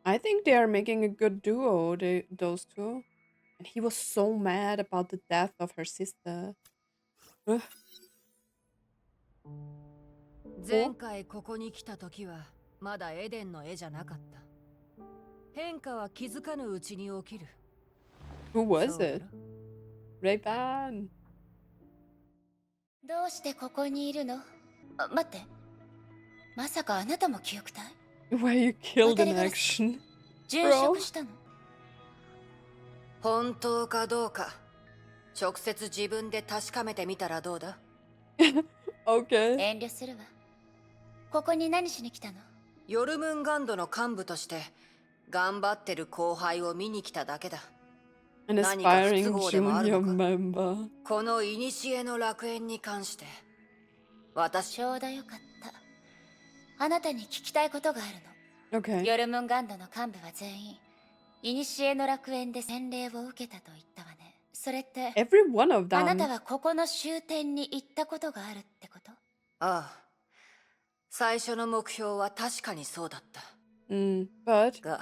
Speaker 1: I think they are making a good duo, those two. And he was so mad about the death of her sister. Ugh.
Speaker 4: 前回ここに来た時はまだエデンの絵じゃなかった。変化は気づかぬうちに起きる。
Speaker 1: Who was it? Ray-Ban.
Speaker 2: どうしてここにいるの？あ、待って。まさかあなたも記憶体？
Speaker 1: Were you killed in action?
Speaker 2: 殉職したの？
Speaker 4: 本当かどうか直接自分で確かめてみたらどうだ？
Speaker 1: Okay.
Speaker 2: 遠慮するわ。ここに何しに来たの？
Speaker 4: ヨルムンガンドの幹部として頑張ってる後輩を見に来ただけだ。
Speaker 1: An aspiring junior member.
Speaker 4: この古の楽園に関して私
Speaker 2: ちょうどよかった。あなたに聞きたいことがあるの。
Speaker 1: Okay.
Speaker 2: ヨルムンガンドの幹部は全員古の楽園で洗礼を受けたと言ったわね。それって
Speaker 1: Every one of
Speaker 2: あなた
Speaker 1: them.
Speaker 2: はここの終点に行ったことがあるってこと？
Speaker 4: ああ、最初の目標は確かにそうだった。
Speaker 1: But
Speaker 4: が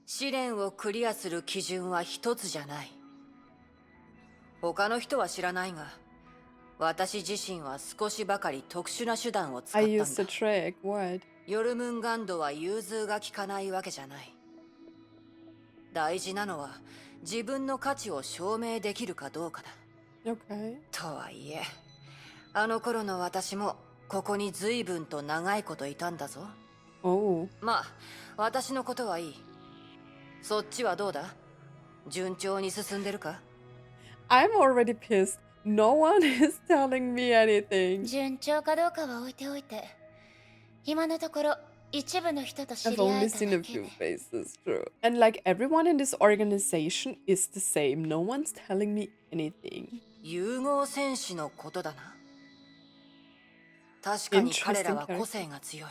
Speaker 4: 試練をクリアする基準は一つじゃない。他の人は知らないが、私自身は少しばかり特殊な手段を使っ
Speaker 1: I
Speaker 4: た
Speaker 1: used
Speaker 4: ん
Speaker 1: the
Speaker 4: だ。
Speaker 1: trick. What?
Speaker 4: ヨルムンガンドは融通が利かないわけじゃない。大事なのは自分の価値を証明できるかどうかだ。
Speaker 1: Okay.
Speaker 4: とはいえ、あの頃の私もここに随分と長いこといたんだぞ。
Speaker 1: Oh.
Speaker 4: まあ、私のことはいい。そっちはどうだ？順調に進んでるか？
Speaker 1: I'm already pissed. No one is telling me anything.
Speaker 2: 順調かどうかは置いておいて、今のところ一部の人と知
Speaker 1: I've
Speaker 2: り合
Speaker 1: only
Speaker 2: えた
Speaker 1: seen
Speaker 2: だ
Speaker 1: a
Speaker 2: け
Speaker 1: few
Speaker 2: ね。
Speaker 1: faces, true. And like everyone in this organization is the same. No one's telling me anything.
Speaker 4: 融合戦士のことだな。確かに彼らは
Speaker 1: Interesting character.
Speaker 4: 個性が強い。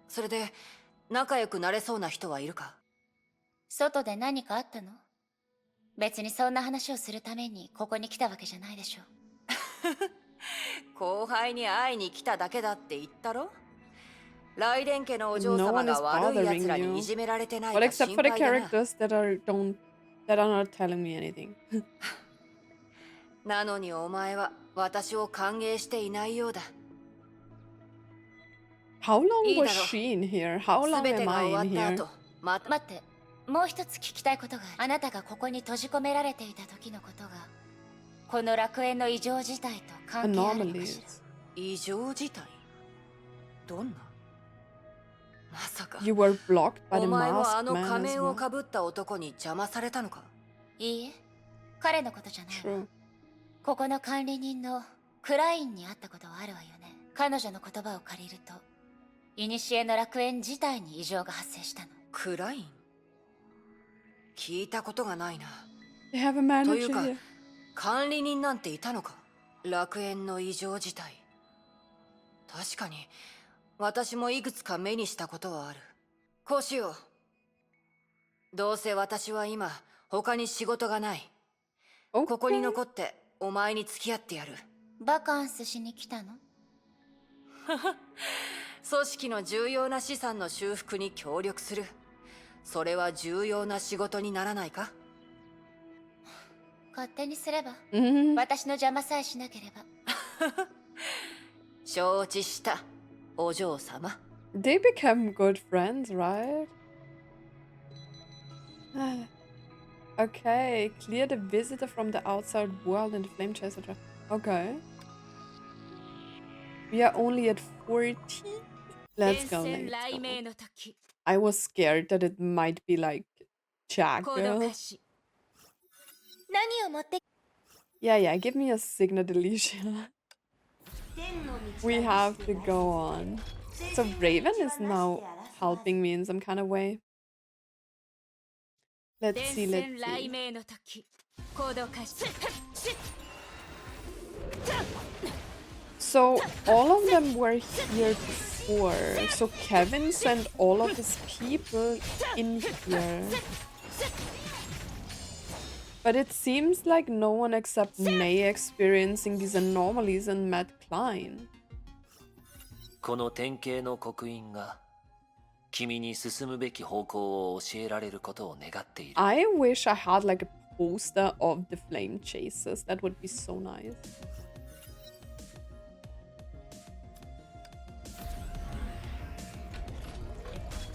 Speaker 4: それで仲良くなれそうな人はいるか？
Speaker 2: 外で何かあったの？別にそんな話をするためにここに来たわけじゃないでしょ。
Speaker 4: 後輩に会いに来ただけだって言ったろ？雷電家のお嬢
Speaker 1: No
Speaker 4: 様
Speaker 1: one is
Speaker 4: が悪い
Speaker 1: bothering
Speaker 4: 奴らに
Speaker 1: you.
Speaker 4: いじめられてない
Speaker 1: Well,
Speaker 4: か
Speaker 1: except
Speaker 4: 心
Speaker 1: for the
Speaker 4: 配だな。
Speaker 1: characters that are not telling me anything.
Speaker 4: なのにお前は私を歓迎していないようだ。
Speaker 1: How long
Speaker 4: いいだろう。
Speaker 1: was she in here? How long
Speaker 4: 全て
Speaker 1: am
Speaker 4: が
Speaker 1: I
Speaker 4: 終わ
Speaker 1: in
Speaker 4: った
Speaker 1: here?
Speaker 4: 後、また
Speaker 2: 待って、もう一つ聞きたいことがある。あなたがここに閉じ込められていた時のことがこの楽園の異常事態と関係あるのかしら。
Speaker 4: 異常事態？どんな？まさか
Speaker 1: You were blocked by the
Speaker 4: お前も
Speaker 1: masked
Speaker 4: あの
Speaker 1: man
Speaker 4: 仮
Speaker 1: as
Speaker 4: 面を
Speaker 1: well.
Speaker 4: かぶった男に邪魔されたのか？
Speaker 2: いいえ、彼のことじゃないわ。
Speaker 1: True.
Speaker 2: ここの管理人のクラインに会ったことはあるわよね。彼女の言葉を借りると古の楽園自体に異常が発生したの。
Speaker 4: クライン？聞いたことがないな。
Speaker 1: They have a
Speaker 4: という
Speaker 1: manager
Speaker 4: か
Speaker 1: here.
Speaker 4: 管理人なんていたのか？楽園の異常事態。確かに私もいくつか目にしたことはある。こうしよう。どうせ私は今他に仕事がない。ここに
Speaker 1: Okay.
Speaker 4: 残ってお前に付き合ってやる。
Speaker 2: バカンスしに来たの？
Speaker 4: 組織の重要な資産の修復に協力する。それは重要な仕事にならないか？
Speaker 2: 勝手にすれば。
Speaker 1: Mhm.
Speaker 2: 私の邪魔さえしなければ。
Speaker 4: 承知した、お嬢様。
Speaker 1: They become good friends, right? Okay, clear the visitor from the outside world and the flame chaser. Okay. We are only at 40. Let's go, let's go. I was scared that it might be like Jackal.
Speaker 2: 何を持って
Speaker 1: Yeah, give me a signet, Elysian. We have to go on. So Raven is now helping me in some kind of way. Let's see, let's see. So all of them were here before. So Kevin sent all of his people in here. But it seems like no one except May experiencing these anomalies and Matt Klein.
Speaker 5: この典型の刻印が君に進むべき方向を教えられることを願っている。
Speaker 1: I wish I had like a poster of the flame chasers. That would be so nice.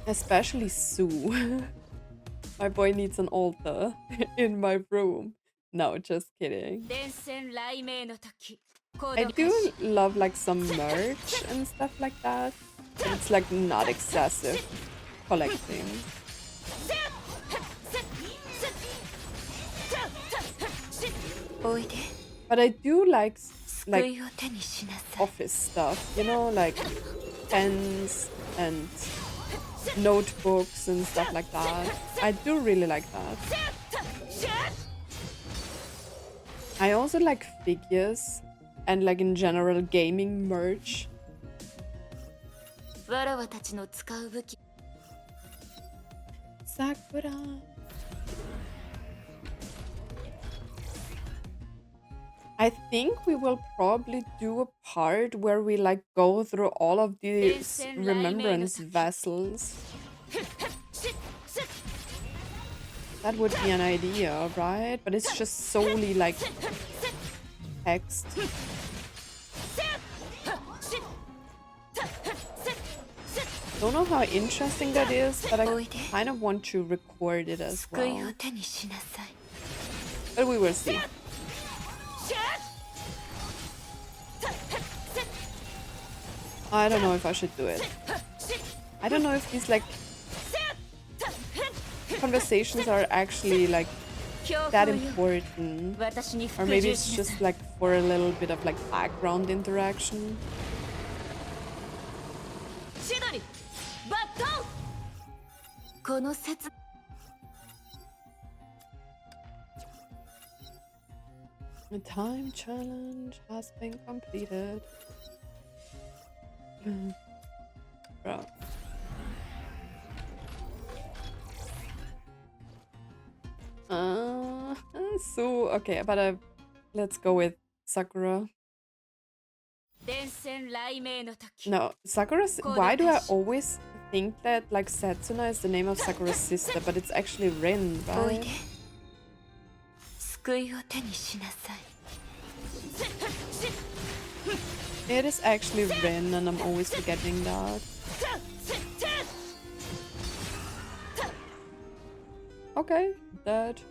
Speaker 1: Especially Sue. My boy needs an altar in my room. No, just kidding. I do love like some merch and stuff like that. But it's like not excessive collecting. But I do like office stuff, you know, like pens and notebooks and stuff like that. I do really like that. I also like figures and like in general gaming merch. Sakura. I think we will probably do a part where we like go through all of these remembrance vessels. That would be an idea, right? But it's just solely like text. Don't know how interesting that is, but I kind of want to record it as well. But we will see. I don't know if I should do it. I don't know if these like conversations are actually like that important, or maybe it's just like for a little bit of like background interaction. The time challenge has been completed. Bro. So okay, but let's go with Sakura. No, Sakura's. Why do I always think that like Setsuna is the name of Sakura's sister, but it's actually Rin, right? It is actually Rin, and I'm always forgetting that. Okay, that.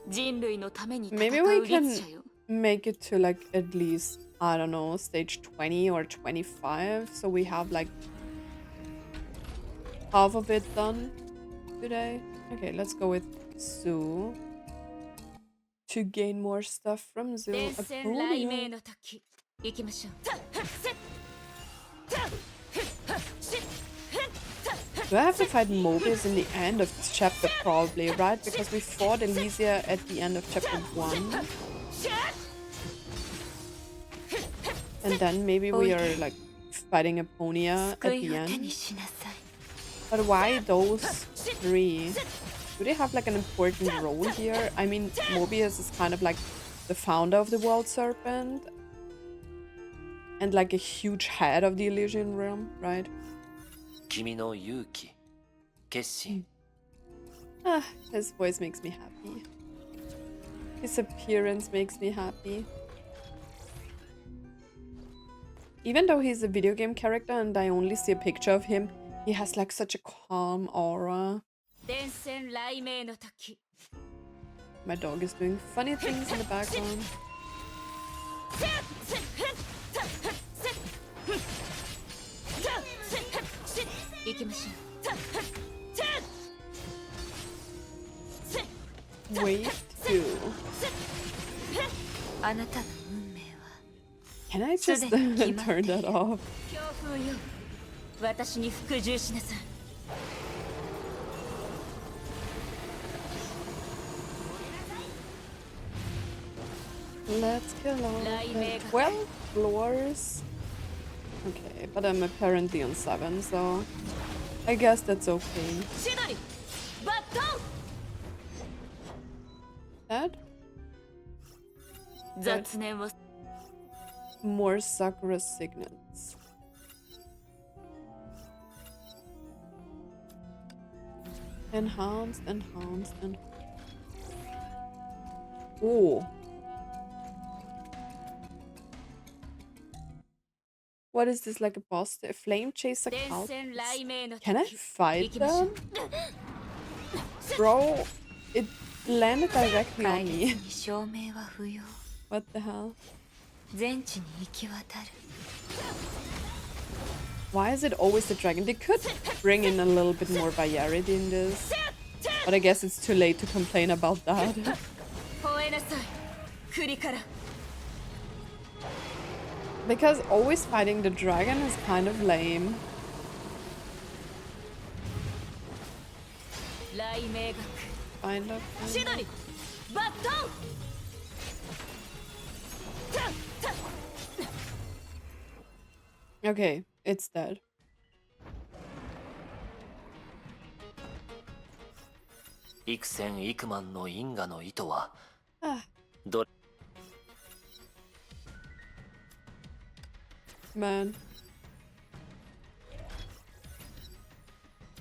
Speaker 1: Maybe we can make it to like at least, I don't know, stage 20 or 25, so we have like half of it done today. Okay, let's go with Zoo to gain more stuff from Zoo. Apollo. Do I have to fight Mobius in the end of this chapter? Probably, right? Because we fought Elysia at the end of chapter 1. And then maybe we are like fighting Eponia at the end. But why those three? Do they have like an important role here? I mean, Mobius is kind of like the founder of the World Serpent. And like a huge head of the Elysian realm, right? His voice makes me happy. His appearance makes me happy. Even though he's a video game character and I only see a picture of him, he has like such a calm aura. My dog is doing funny things in the background. Wave 2. Can I just turn that off? Let's kill all of them. 12 floors. Okay, but I'm apparently on 7, so I guess that's okay. That? More Sakura signets. Enhanced. Oh. What is this, like a boss? A flame chaser cult? Can I fight them? Bro, it landed directly on me. What the hell? Why is it always the dragon? They could bring in a little bit more variety in this. But I guess it's too late to complain about that. Because always fighting the dragon is kind of lame. Kind of. Okay, it's dead. Man.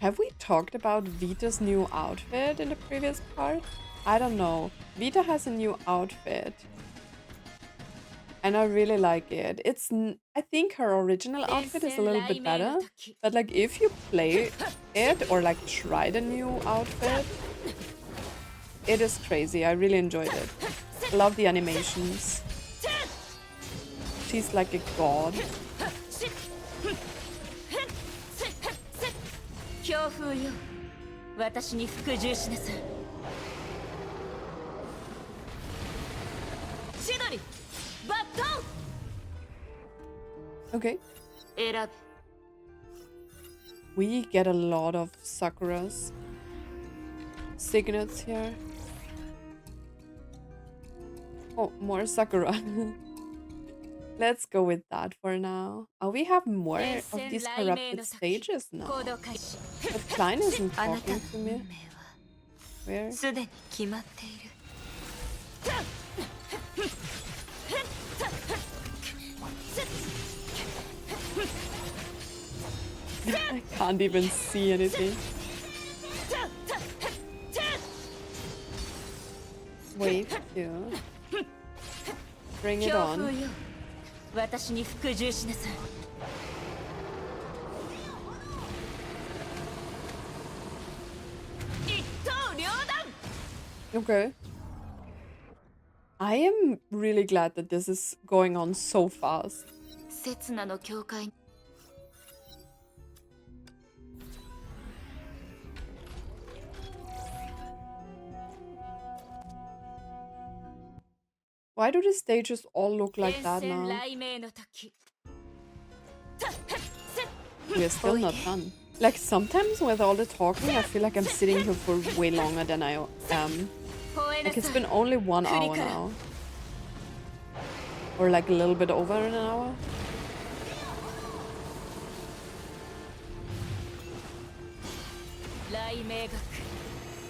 Speaker 1: Have we talked about Vita's new outfit in the previous part? I don't know. Vita has a new outfit. And I really like it. I think her original outfit is a little bit better. But like if you play it or like try the new outfit, it is crazy. I really enjoyed it. I love the animations. She's like a god. Okay. We get a lot of Sakura's signets here. Oh, more Sakura. Let's go with that for now. Oh, we have more of these corrupted stages now. But Klein isn't talking to me. Where? I can't even see anything. Wave 2. Bring it on. Okay. I am really glad that this is going on so fast.
Speaker 2: 刹那の境界
Speaker 1: Why do the stages all look like that
Speaker 2: 戦
Speaker 1: now?
Speaker 2: 雷鳴の時
Speaker 1: We're still not done. Like sometimes with all the talking, I feel like I'm sitting here for way longer than I am. Like it's been only 1 hour now. Or like a little bit over an hour.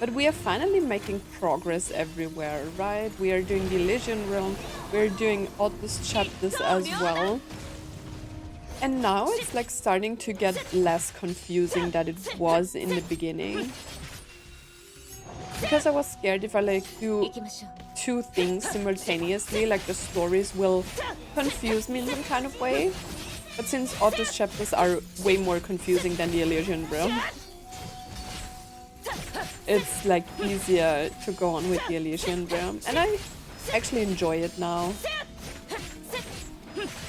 Speaker 1: But we are finally making progress everywhere, right? We are doing the Elysian realm, we're doing Otis chapters as well. And now it's like starting to get less confusing than it was in the beginning. Because I was scared if I like do 2 things simultaneously, like the stories will confuse me in some kind of way. But since Otis chapters are way more confusing than the Elysian realm, it's like easier to go on with the Elysian realm, and I actually enjoy it now.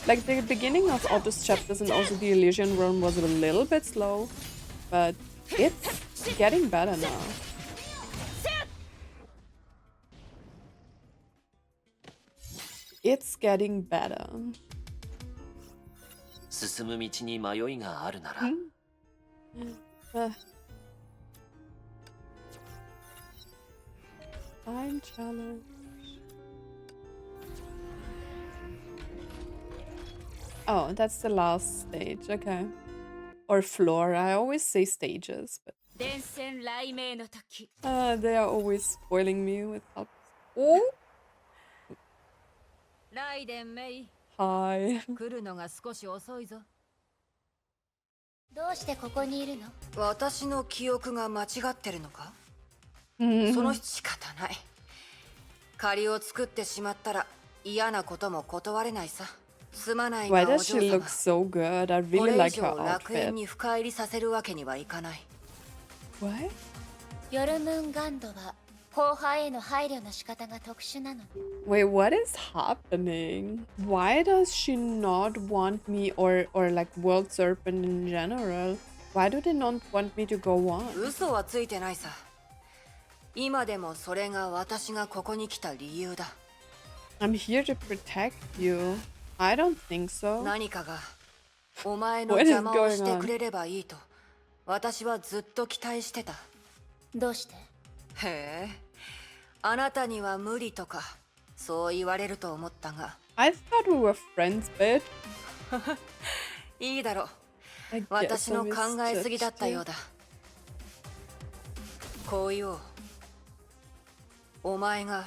Speaker 1: Like the beginning of Otis chapters and also the Elysian realm was a little bit slow, but it's getting better now. It's getting better.
Speaker 5: 進む道に迷いがあるなら、
Speaker 1: I'm challenged. Oh, that's the last stage, okay. Or floor, I always say stages, but
Speaker 2: 電線雷鳴の時
Speaker 1: they are always spoiling me with help. Oh,
Speaker 4: ライデンメイ
Speaker 1: hi.
Speaker 4: 来るのが少し遅いぞ。
Speaker 2: どうしてここにいるの
Speaker 4: 私の記憶が間違ってるのか？その仕方ない。借りを作ってしまったら嫌なことも断れないさ。すまない
Speaker 1: Why
Speaker 4: がお
Speaker 1: does
Speaker 4: 嬢
Speaker 1: she
Speaker 4: 様。
Speaker 1: look so good? I
Speaker 4: こ
Speaker 1: really
Speaker 4: れ以
Speaker 1: like
Speaker 4: 上
Speaker 1: her
Speaker 4: 楽園
Speaker 1: outfit.
Speaker 4: に深入りさせるわけにはいかない。
Speaker 1: What?
Speaker 2: ヨルムンガンドは後輩への配慮の仕方が特殊なの。
Speaker 1: Wait, what is happening? Why does she not want me or like World Serpent in general? Why do they not want me to go on?
Speaker 4: 嘘はついてないさ。今でもそれが私がここに来た理由だ。
Speaker 1: I'm here to protect you. I don't think so.
Speaker 4: 何かがお前の邪魔をしてくれればいいと私はずっと期待してた。
Speaker 2: どうして
Speaker 4: へえ、あなたには無理とかそう言われると思ったが。
Speaker 1: I thought we were friends, but
Speaker 4: いいだろう。
Speaker 1: I guess
Speaker 4: 私
Speaker 1: I
Speaker 4: の考えすぎだった
Speaker 1: misjudged
Speaker 4: よ
Speaker 1: you.
Speaker 4: うだ。こう言おう。お前が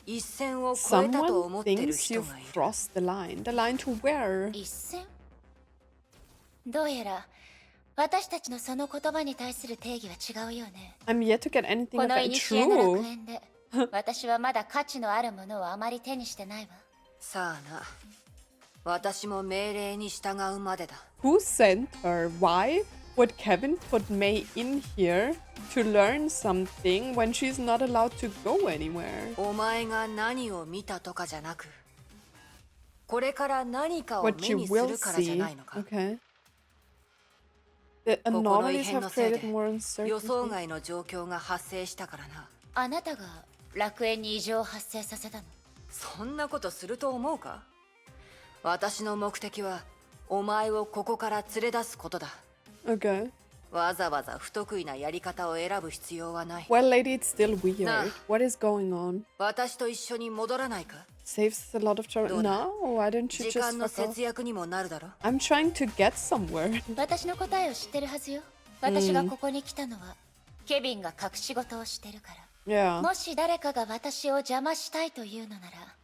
Speaker 4: 一線を越えたと
Speaker 1: Someone
Speaker 4: 思ってる
Speaker 1: thinks
Speaker 4: 人
Speaker 1: you've
Speaker 4: がいる。
Speaker 1: crossed the line. The line to where?
Speaker 2: 一線どうやら私たちのその言葉に対する定義は違うよね。
Speaker 1: I'm yet to get anything
Speaker 2: こ
Speaker 1: of
Speaker 2: の
Speaker 1: that
Speaker 2: 古の楽
Speaker 1: true.
Speaker 2: 園で私はまだ価値のあるものをあまり手にしてないわ。
Speaker 4: さあな。私も命令に従うまでだ。
Speaker 1: Who sent her? Why would Kevin put May in here to learn something when she's not allowed to go anywhere?
Speaker 4: お前が何を見たとかじゃなく、これから何かを
Speaker 1: What
Speaker 4: 目
Speaker 1: you
Speaker 4: にす
Speaker 1: will
Speaker 4: るからじゃ
Speaker 1: see.
Speaker 4: ないのか。
Speaker 1: Okay. The
Speaker 4: ここの
Speaker 1: anomalies
Speaker 4: 異変
Speaker 1: have
Speaker 4: のせい
Speaker 1: created
Speaker 4: で
Speaker 1: more
Speaker 4: 予想
Speaker 1: uncertainty.
Speaker 4: 外の状況が発生したからな。
Speaker 2: あなたが楽園に異常を発生させたの。
Speaker 4: そんなことすると思うか？私の目的はお前をここから連れ出すことだ。
Speaker 1: Okay.
Speaker 4: わざわざ不得意なやり方を選ぶ必要はない。
Speaker 1: Well, lady, it's still weird.
Speaker 4: Nah.
Speaker 1: What is going on?
Speaker 4: 私と一緒に戻らないか？
Speaker 1: Saves us a lot of trouble. No, why don't you
Speaker 4: 時
Speaker 1: just
Speaker 4: 間の
Speaker 1: fuck off?
Speaker 4: 節約にもなるだろ。
Speaker 1: I'm trying to get somewhere.
Speaker 2: 私の答えを知ってるはずよ。私がここに来たのは、ケビンが隠し事をしてるから。
Speaker 1: Yeah.
Speaker 2: もし誰かが私を邪魔したいというのなら、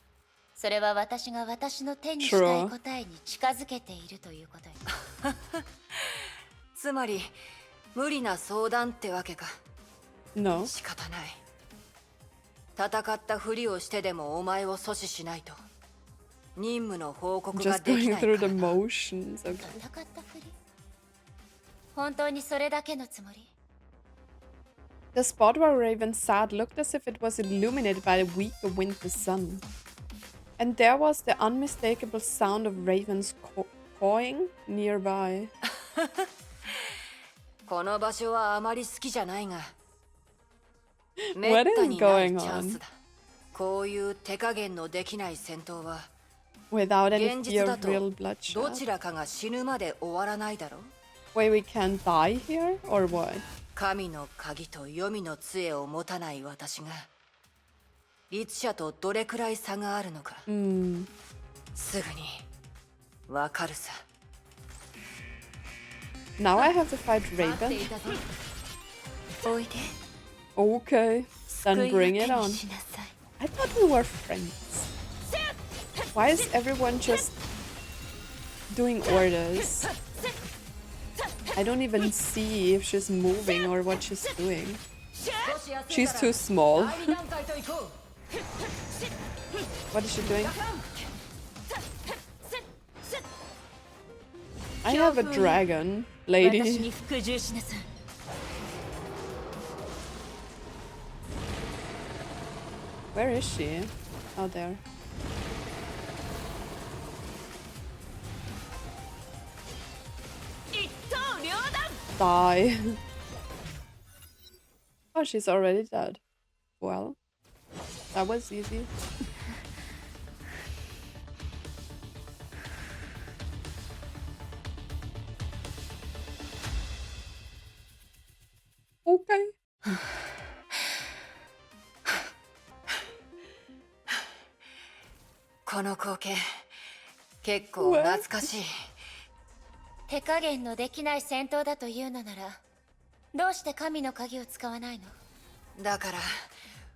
Speaker 2: それは私が私の手にしたい答えに近づけているということよ。
Speaker 4: つまり無理な相談ってわけか。
Speaker 1: No.
Speaker 4: 仕方ない。戦ったふりをしてでもお前を阻止しないと任務の報告が
Speaker 1: Just
Speaker 4: でき
Speaker 1: going
Speaker 4: ない
Speaker 1: through
Speaker 4: か
Speaker 1: the
Speaker 4: らな。
Speaker 1: motions. Okay.
Speaker 2: 戦ったふり本当にそれだけのつもり
Speaker 1: The spot where Raven sat looked as if it was illuminated by a weaker winter sun. And there was the unmistakable sound of ravens cawing nearby.
Speaker 4: この場所はあまり好きじゃないが、め
Speaker 1: What
Speaker 4: った
Speaker 1: is
Speaker 4: にない
Speaker 1: going
Speaker 4: チャン
Speaker 1: on?
Speaker 4: スだ。こういう手加減のできない戦闘は、
Speaker 1: Without any
Speaker 4: 現
Speaker 1: fear
Speaker 4: 実
Speaker 1: of
Speaker 4: だと
Speaker 1: real
Speaker 4: ど
Speaker 1: bloodshed?
Speaker 4: ちらかが死ぬまで終わらないだろう。
Speaker 1: Wait, we can't die here? Or what?
Speaker 4: 神の鍵と黄泉の杖を持たない私が、律者とどれくらい差があるのか、すぐにわかるさ。
Speaker 1: Now I have to fight Raven?
Speaker 2: おいで
Speaker 1: Okay, then bring it
Speaker 2: 救いの手
Speaker 1: on.
Speaker 2: にしなさい
Speaker 1: I thought we were friends. Why is everyone just doing orders? I don't even see if she's moving or what she's doing. She's too small. What is she doing? I have a dragon,
Speaker 2: 私
Speaker 1: lady.
Speaker 2: に服従しなさい
Speaker 1: Where is she? Oh, there. Die. Oh, she's already dead. Well, that was easy. Okay.
Speaker 4: この光景、結構懐かしい。
Speaker 2: 手加減のできない戦闘だというのならどうして神の鍵を使わないの
Speaker 4: だから、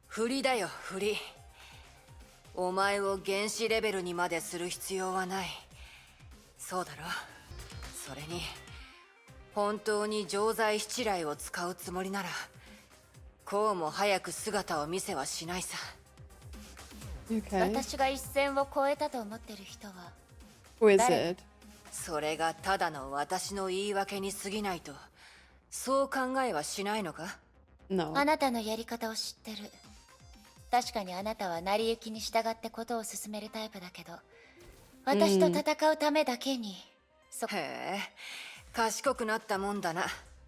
Speaker 4: 振りだよ、振り。お前を原子レベルにまでする必要はない。そうだろ。それに、本当に錠剤七雷を使うつもりなら、こうも早く姿を見せはしないさ。
Speaker 1: Okay.
Speaker 2: 私が一線を越えたと思ってる人は
Speaker 1: Who is
Speaker 2: 誰？
Speaker 1: it?
Speaker 4: それがただの私の言い訳に過ぎないと、そう考えはしないのか？
Speaker 1: No.
Speaker 2: あなたのやり方を知ってる確かにあなたは成り行きに従ってことを進めるタイプだけど私と戦うためだけに
Speaker 4: へえ、賢くなったもんだな。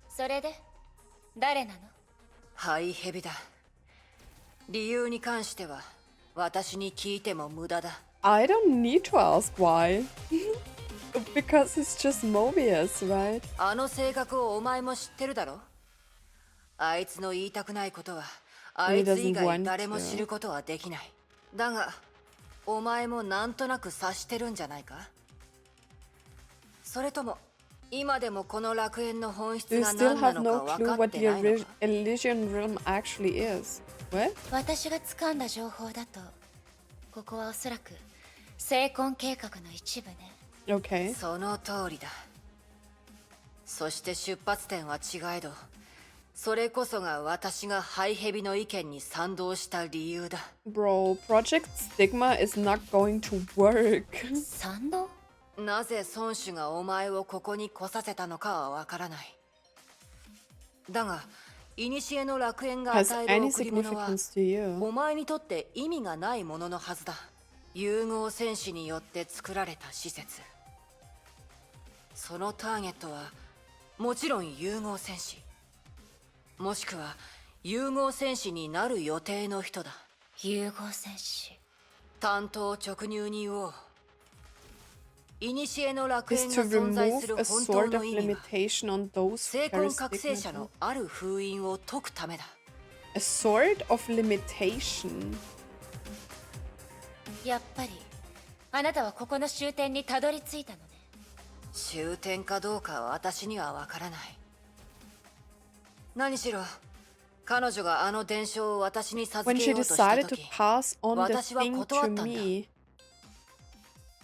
Speaker 2: それで誰なの
Speaker 4: ハイヘビだ。理由に関しては私に聞いても無駄だ。
Speaker 1: I don't need to ask why. Because it's just Mobius, right?
Speaker 4: あの性格をお前も知ってるだろ。あいつの言いたくないことはあいつ以外誰も知ることはできない。だがお前もなんとなく察してるんじゃないか。それとも今でもこの楽園の本質
Speaker 1: You
Speaker 4: が
Speaker 1: still
Speaker 4: 何な
Speaker 1: have
Speaker 4: の
Speaker 1: no
Speaker 4: か
Speaker 1: clue
Speaker 4: 分かっ
Speaker 1: what
Speaker 4: て
Speaker 1: the
Speaker 4: ないのか。
Speaker 1: Elysian realm actually is. What?
Speaker 2: 私が掴んだ情報だとここはおそらく聖婚計画の一部ね
Speaker 1: Okay.
Speaker 4: その通りだ。そして出発点は違えど、それこそが私がハイヘビの意見に賛同した理由だ。
Speaker 1: Bro, Project Stigma is not going to work.
Speaker 2: 賛同
Speaker 4: なぜ孫子がお前をここに来させたのかはわからない。だが、古の楽園が
Speaker 1: Has
Speaker 4: 与える
Speaker 1: any
Speaker 4: 贈り物は
Speaker 1: significance to you?
Speaker 4: お前にとって意味がないもののはずだ。融合戦士によって作られた施設。そのターゲットはもちろん融合戦士、もしくは融合戦士になる予定の人だ。
Speaker 2: 融合戦士
Speaker 4: 単刀直入に言おう。古の楽
Speaker 1: Is
Speaker 4: 園
Speaker 1: to
Speaker 4: が存在
Speaker 1: remove
Speaker 4: する
Speaker 1: a
Speaker 4: 本当
Speaker 1: sort
Speaker 4: の
Speaker 1: of
Speaker 4: 意味は
Speaker 1: limitation on those
Speaker 4: 聖婚覚醒者
Speaker 1: stigma.
Speaker 4: のある封印を解くためだ。
Speaker 1: A sort of limitation.
Speaker 2: やっぱりあなたはここの終点にたどり着いたのね
Speaker 4: 終点かどうかは私にはわからない。何しろ彼女があの伝承を私に授
Speaker 1: When
Speaker 4: け
Speaker 1: she
Speaker 4: ようとした
Speaker 1: decided to
Speaker 4: 時、
Speaker 1: pass on the
Speaker 4: 私は
Speaker 1: thing
Speaker 4: 断
Speaker 1: to
Speaker 4: ったんだ。
Speaker 1: me.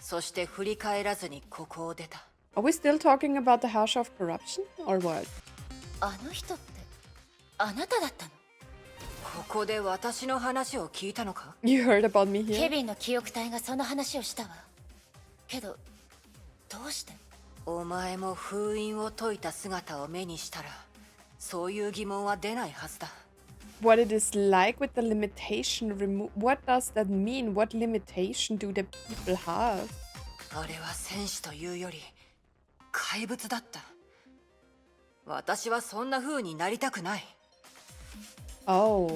Speaker 4: そして振り返らずにここを出た。
Speaker 1: Are we still talking about the hash of corruption? Or what?
Speaker 2: あの人ってあなただったの
Speaker 4: ここで私の話を聞いたのか？
Speaker 1: You heard about me
Speaker 2: ケ
Speaker 1: here?
Speaker 2: ビンの記憶体がその話をしたわけどどうして
Speaker 4: お前も封印を解いた姿を目にしたら、そういう疑問は出ないはずだ。
Speaker 1: what it is like with the limitation remove. What does that mean? What limitation do the people have?
Speaker 4: あれは戦士というより怪物だった。私はそんな風になりたくない。
Speaker 1: Oh.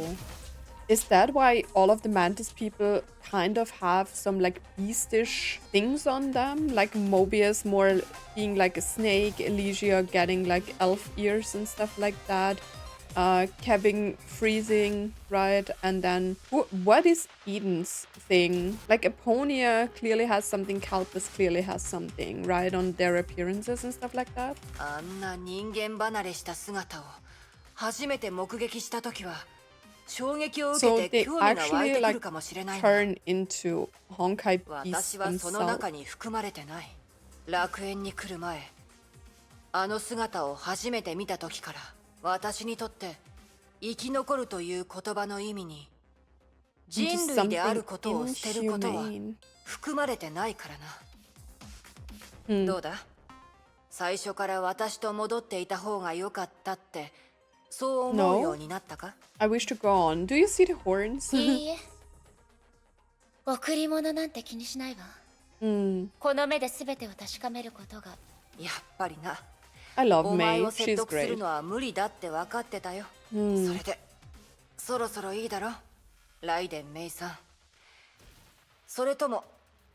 Speaker 1: Is that why all of the mantis people kind of have some like beastish things on them? Like Mobius more being like a snake, Elysia getting like elf ears and stuff like that. Kevin freezing, right? And then what is Eden's thing? Like Aponia clearly has something, Calpus clearly has something, right? On their appearances and stuff like that.
Speaker 4: あんな人間離れした姿を初めて目撃したときは衝撃を受
Speaker 1: So
Speaker 4: けて
Speaker 1: they
Speaker 4: 興味が湧い
Speaker 1: actually
Speaker 4: てく
Speaker 1: like
Speaker 4: るかもしれないが、
Speaker 1: turn into Honkai beasts
Speaker 4: 私はその
Speaker 1: themselves.
Speaker 4: 中に含まれてない。楽園に来る前、あの姿を初めて見たときから私にとって生き残るという言葉の意味に人類であることを捨てることは含まれてないからな。どうだ？最初から私と戻っていた方が良かったってそう思うようになったか？
Speaker 1: I wish to go on. Do you see the horns?
Speaker 2: いいえ。贈り物なんて気にしないわ。この目で全てを確かめることが。
Speaker 4: やっぱりな。
Speaker 1: I love
Speaker 4: お前
Speaker 1: May.
Speaker 4: を説
Speaker 1: She's
Speaker 4: 得する
Speaker 1: great.
Speaker 4: のは無理だって分かってたよ。それでそろそろいいだろ、ライデン・メイさん。それとも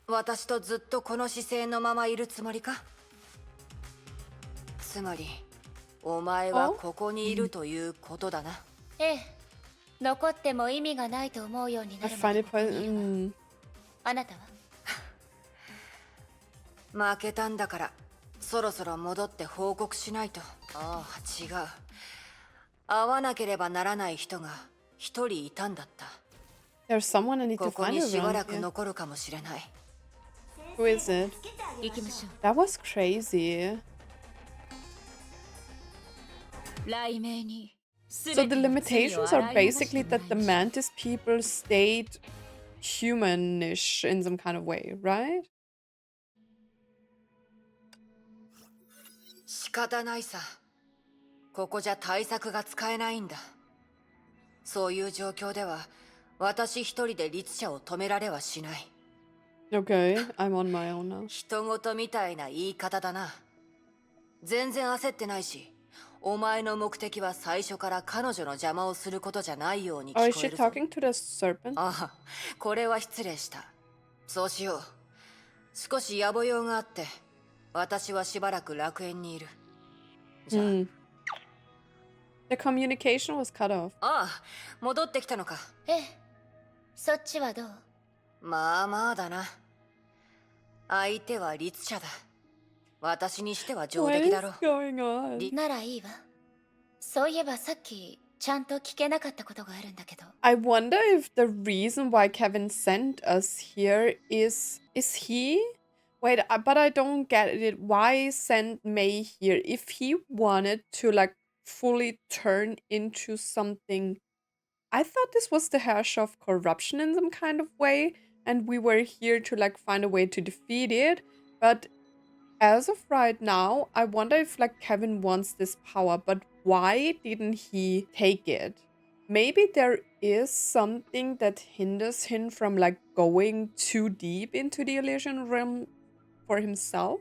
Speaker 4: 私とずっとこの姿勢のままいるつもりか？つまりお前はここにいるということだな。
Speaker 2: ええ。残っても意味がないと思うようにな
Speaker 1: I
Speaker 2: るま
Speaker 1: find
Speaker 2: で
Speaker 1: it
Speaker 2: ここにいるわ。あなたは？
Speaker 4: 負けたんだからそろそろ戻って報告しないと。ああ、違う。会わなければならない人が一人いたんだった。
Speaker 1: There's someone I need to
Speaker 4: ここ
Speaker 1: find
Speaker 4: にしば
Speaker 1: around
Speaker 4: らく
Speaker 1: here.
Speaker 4: 残るかもしれない。
Speaker 1: Who is it?
Speaker 2: 行きましょ
Speaker 1: That was crazy.
Speaker 2: う。雷鳴に。
Speaker 1: So the limitations are basically that the mantis people stayed humanish in some kind of way, right?
Speaker 4: 仕方ないさ。ここじゃ対策が使えないんだ。そういう状況では私一人で律者を止められはしない。
Speaker 1: Okay, I'm on my own now.
Speaker 4: 人事みたいな言い方だな。全然焦ってないし、お前の目的は最初から彼女の邪魔をすることじゃないように
Speaker 1: Oh,
Speaker 4: 聞
Speaker 1: is
Speaker 4: こ
Speaker 1: she
Speaker 4: えるぞ。
Speaker 1: talking to the serpent?
Speaker 4: ああ、これは失礼した。そうしよう。少し野暮用があって、私はしばらく楽園にいる。じゃあ、
Speaker 1: The communication was cut off.
Speaker 4: ああ、戻ってきたのか。
Speaker 2: ええ。そっちはどう？
Speaker 4: まあまあだな。相手は律者だ。私にしては上
Speaker 1: What
Speaker 4: 出来
Speaker 1: is
Speaker 4: だろ。
Speaker 1: going on?
Speaker 2: ならいいわ。そういえばさっきちゃんと聞けなかったことがあるんだけど。
Speaker 1: I wonder if the reason why Kevin sent us here is he? Wait, but I don't get it. Why send May here? If he wanted to like fully turn into something, I thought this was the hash of corruption in some kind of way, and we were here to like find a way to defeat it. But as of right now, I wonder if like Kevin wants this power, but why didn't he take it? Maybe there is something that hinders him from like going too deep into the Elysian realm for himself?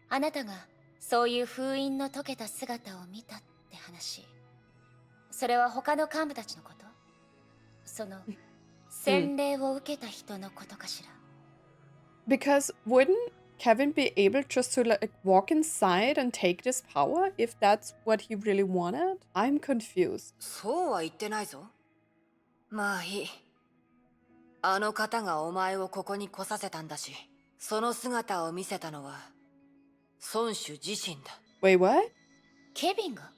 Speaker 2: あなたがそういう封印の解けた姿を見たって話。それは他の幹部たちのこと？その洗礼を受けた人のことかしら。
Speaker 1: Because wouldn't Kevin be able just to like walk inside and take this power if that's what he really wanted? I'm confused.
Speaker 4: そうは言ってないぞ。まあいい。あの方がお前をここに来させたんだし、その姿を見せたのは孫主自身だ。
Speaker 1: Wait, what?
Speaker 2: ケビンが？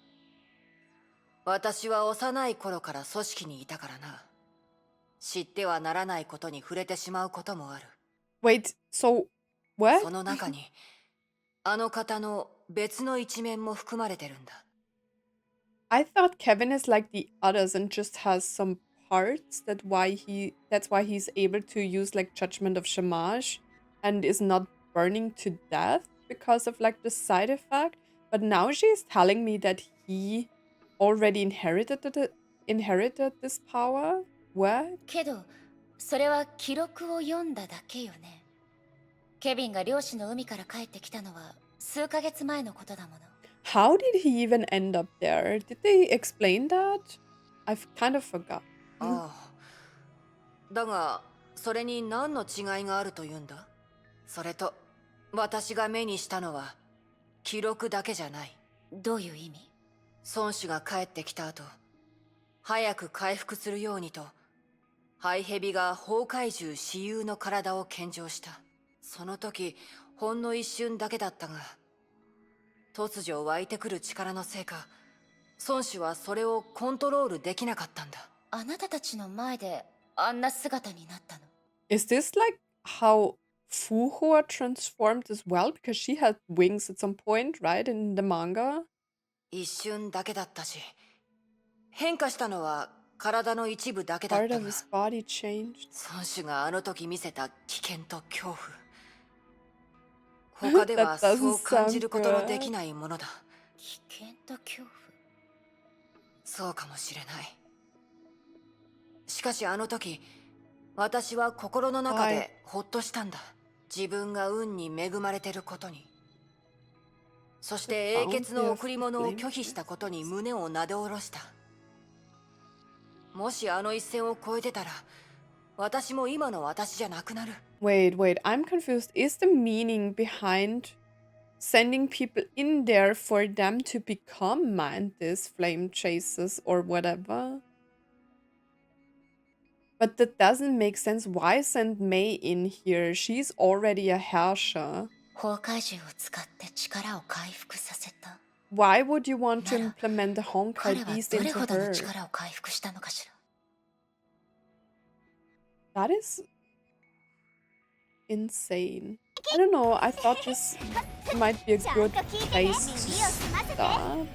Speaker 4: 私は幼い頃から組織にいたからな。知ってはならないことに触れてしまうこともある。
Speaker 1: Wait, so what?
Speaker 4: その中にあの方の別の一面も含まれてるんだ。
Speaker 1: I thought Kevin is like the others and just has some parts that's why he's able to use like Judgment of Shamash and is not burning to death because of like the side effect. But now she's telling me that he already inherited this power? What?
Speaker 2: けどそれは記録を読んだだけよね。ケビンが漁師の海から帰ってきたのは数ヶ月前のことだもの。
Speaker 1: How did he even end up there? Did they explain that? I've kind of forgot.
Speaker 4: ああ。だが、それに何の違いがあるというんだ？それと、私が目にしたのは、記録だけじゃない。
Speaker 2: どういう意味？
Speaker 4: 孫子が帰ってきた後、早く回復するようにと、ハイヘビが崩壊獣私有の体を献上した。その時、ほんの一瞬だけだったが、突如湧いてくる力のせいか、孫子はそれをコントロールできなかったんだ。
Speaker 2: あなたたちの前であんな姿になったの？
Speaker 1: Is this like how Fuhua transformed as well? Because she had wings at some point, right? In the manga?
Speaker 4: 一瞬だけだったし、変化したのは体の一部だけだっ
Speaker 1: Part
Speaker 4: た
Speaker 1: of
Speaker 4: が、
Speaker 1: his body changed.
Speaker 4: 孫子があの時見せた危険と恐怖。他では
Speaker 1: That doesn't
Speaker 4: そう感じることの
Speaker 1: sound
Speaker 4: できないものだ。
Speaker 2: 危険と恐怖。
Speaker 4: そうかもしれない。しかしあの時、私は心の中でほっとしたんだ。自分が運に恵まれてることに。そして英傑の贈り物を拒否したことに胸をなで下ろした。もしあの一線を越えてたら、私も今の私じゃなくなる。
Speaker 1: Wait, I'm confused. Is the meaning behind sending people in there for them to become mantis, flame chasers, or whatever? But that doesn't make sense. Why send Mei in here? She's already a herrscher.
Speaker 2: 崩壊獣を使って力を回復させた。
Speaker 1: Why would you want to implement the Honkai
Speaker 2: 彼は
Speaker 1: beast
Speaker 2: どれ
Speaker 1: into
Speaker 2: ほどの
Speaker 1: her?
Speaker 2: 力を回復したのかしら。
Speaker 1: That is insane. I don't know. I thought this might be a good place to start.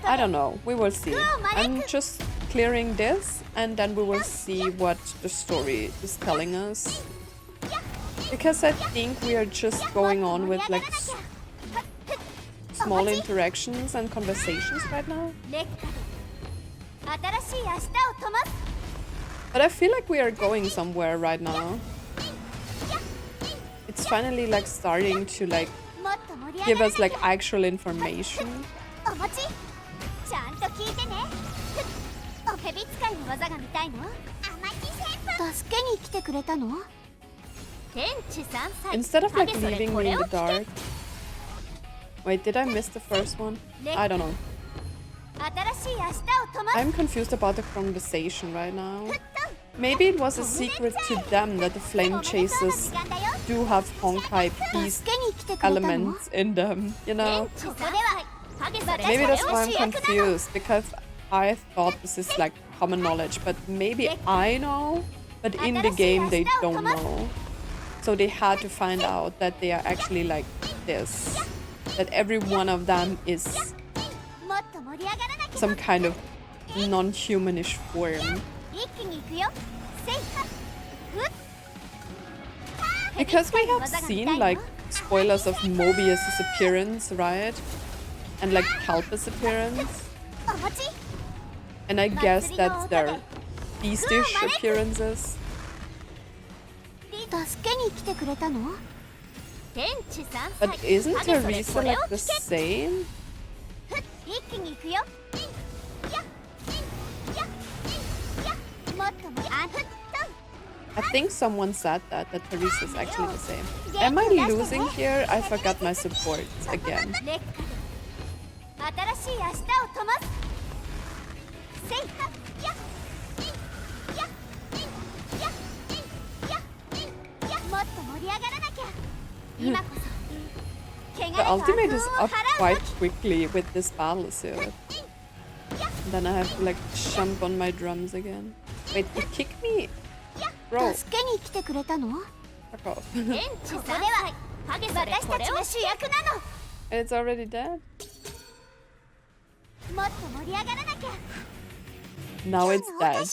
Speaker 1: I don't know. We will see. I'm just clearing this and then we will see what the story is telling us. Because I think we are just going on with like small interactions and conversations right now. But I feel like we are going somewhere right now. It's finally like starting to like give us like actual information.
Speaker 2: ちゃんと聞いてね。おヘビ使いの技が見たいの？助けに来てくれたの？天地三歳。
Speaker 1: Instead of like leaving me in the dark. Wait, did I miss the first one? I don't know.
Speaker 2: 新しい明日を飛ばす。
Speaker 1: I'm confused about the conversation right now. Maybe it was a secret to them that the flame chasers do have Honkai beast elements in them, you know? Maybe that's why I'm confused, because I thought this is like common knowledge, but maybe I know, but in the game they don't know. So they had to find out that they are actually like this. That every one of them is some kind of non-humanish form. Because we have seen like spoilers of Mobius's appearance, right? And like Kalpa's appearance. And I guess that's their beastish appearances. But isn't Teresa like the same? I think someone said that Teresa is actually the same. Am I losing here? I forgot my supports again. The ultimate is up quite quickly with this battle suit. Then I have to like jump on my drums again. Wait, it kicked me? Bro. Fuck off. It's already dead? Now it's dead.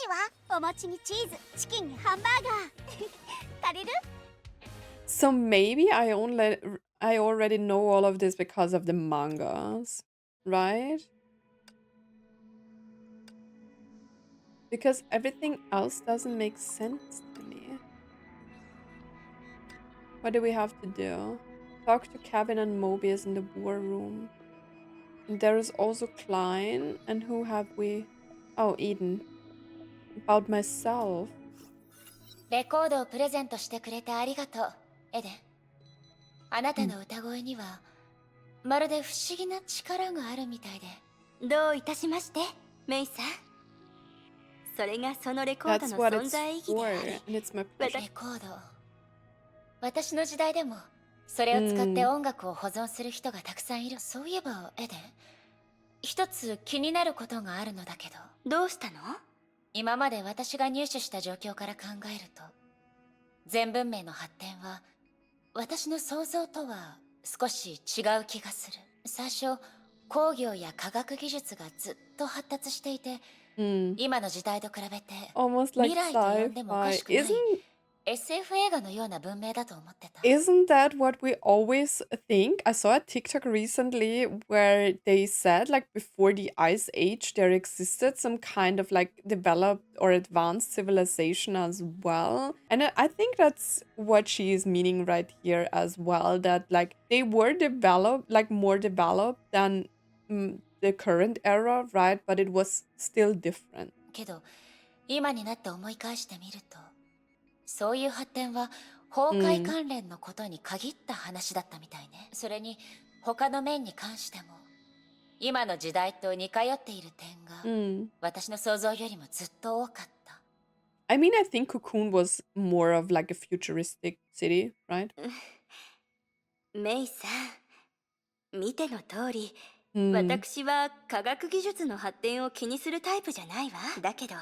Speaker 1: So maybe I already know all of this because of the mangas, right? because everything else doesn't make sense to me. What do we have to do? Talk to Kevin and Mobius in the war room. And there is also Klein. And who have we? Oh, Eden. About myself.
Speaker 2: レコードをプレゼントしてくれてありがとう、エデン。あなたの歌声には、まるで不思議な力があるみたいで。どういたしまして、メイさん。それがそのレコードの存在意義であり。レコード。私の時代でも、それを使って音楽を保存する人がたくさんいる。そういえば、エデン。一つ気になることがあるのだけど。どうしたの？今まで私が入手した状況から考えると、全文明の発展は私の想像とは少し違う気がする。最初工業や科学技術がずっと発達していて、今の時代と比べて未来と呼んでもおかしくない SF 映画のような文明だと思ってた。
Speaker 1: Isn't that what we always think? I saw a TikTok recently where they said like before the Ice Age there existed some kind of like developed or advanced civilization as well. And I think that's what she is meaning right here as well, that like they were developed, like more developed than the current era, right? But it was still different.
Speaker 2: けど今になって思い返してみると、そういう発展は崩壊関連のことに限った話だったみたいね。それに他の面に関しても今の時代と似通っている点が私の想像よりもずっと多かった。
Speaker 1: I mean, I think Cocoon was more of like a futuristic city, right?
Speaker 2: メイさん、見ての通り、私は科学技術の発展を気にするタイプじゃないわ。だけど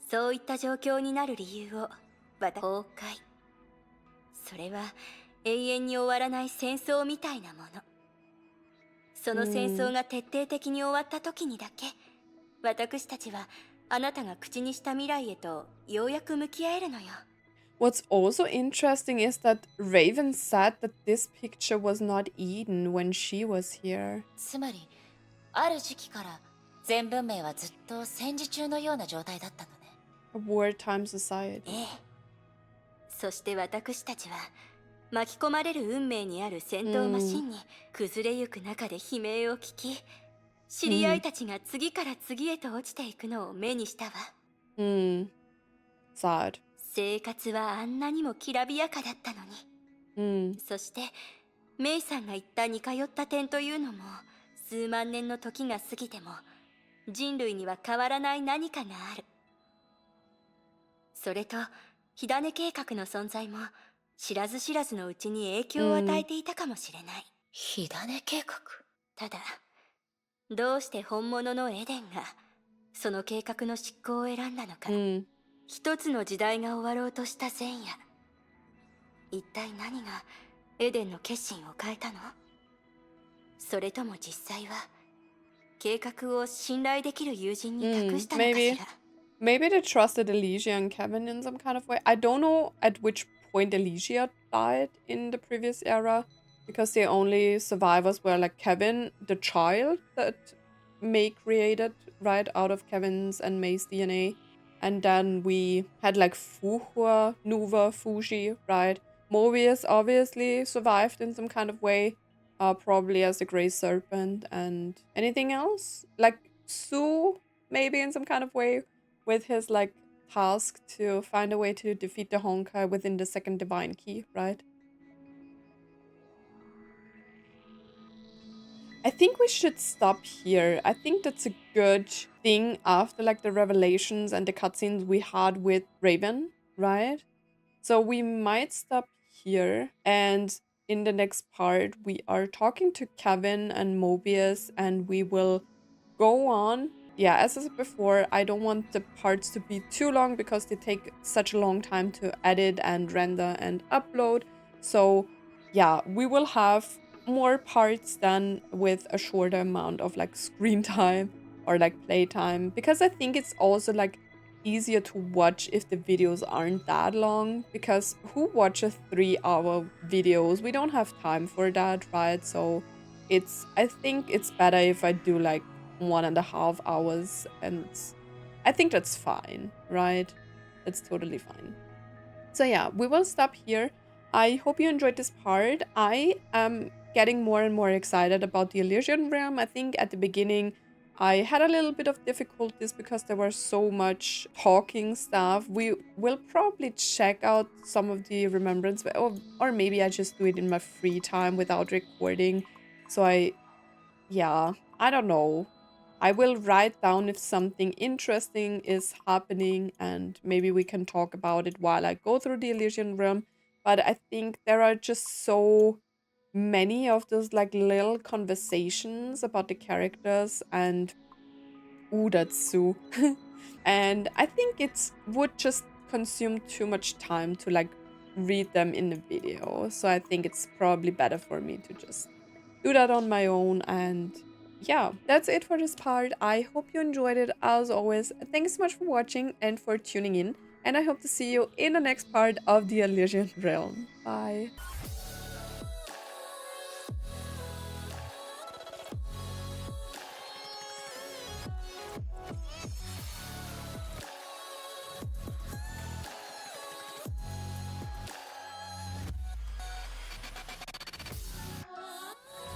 Speaker 2: そういった状況になる理由を崩壊、それは永遠に終わらない戦争みたいなもの。その戦争が徹底的に終わった時にだけ、私たちはあなたが口にした未来へとようやく向き合えるのよ。
Speaker 1: What's also interesting is that Raven said that this picture was not Eden when she was here.
Speaker 2: つまりある時期から全文明はずっと戦時中のような状態だったのね。
Speaker 1: A wartime society.
Speaker 2: ええ。そして私たちは巻き込まれる運命にある戦闘マシンに崩れゆく中で悲鳴を聞き、知り合いたちが次から次へと落ちていくのを目にしたわ。
Speaker 1: Sad.
Speaker 2: 生活はあんなにもきらびやかだったのに。そしてメイさんが言った似通った点というのも、数万年の時が過ぎても人類には変わらない何かがある。それと火種計画の存在も知らず知らずのうちに影響を与えていたかもしれない。火種計画。ただどうして本物のエデンがその計画の執行を選んだのか。一つの時代が終わろうとした前夜、一体何がエデンの決心を変えたの？それとも実際は計画を信頼できる友人に託したのかしら。
Speaker 1: Maybe they trusted Elysia and Kevin in some kind of way. I don't know at which point Elysia died in the previous era, because the only survivors were like Kevin, the child that May created right out of Kevin's and May's DNA. And then we had like Fuhua, Nuva, Fuji, right? Mobius obviously survived in some kind of way, probably as the Grey Serpent. And anything else? Like Su, maybe in some kind of way, with his like task to find a way to defeat the Honkai within the second divine key, right? I think we should stop here. I think that's a good thing after like the revelations and the cutscenes we had with Raven, right? So we might stop here, and in the next part we are talking to Kevin and Mobius, and we will go on. Yeah, as I said before, I don't want the parts to be too long because they take such a long time to edit and render and upload. So yeah, we will have more parts than with a shorter amount of like screen time or like playtime, because I think it's also like easier to watch if the videos aren't that long, because who watches 3-hour videos? We don't have time for that, right? So I think it's better if I do like 1.5 hours, and I think that's fine, right? That's totally fine. So yeah, we will stop here. I hope you enjoyed this part. I am getting more and more excited about the Elysian realm. I think at the beginning I had a little bit of difficulties because there was so much talking stuff. We will probably check out some of the remembrance, or maybe I just do it in my free time without recording. So yeah, I don't know. I will write down if something interesting is happening and maybe we can talk about it while I go through the Elysian realm. But I think there are just so many of those like little conversations about the characters and ooh, that's Sue. And I think it's would just consume too much time to like read them in a video. So I think it's probably better for me to just do that on my own. And yeah, that's it for this part. I hope you enjoyed it as always. Thanks so much for watching and for tuning in. And I hope to see you in the next part of the Elysian Realm. Bye.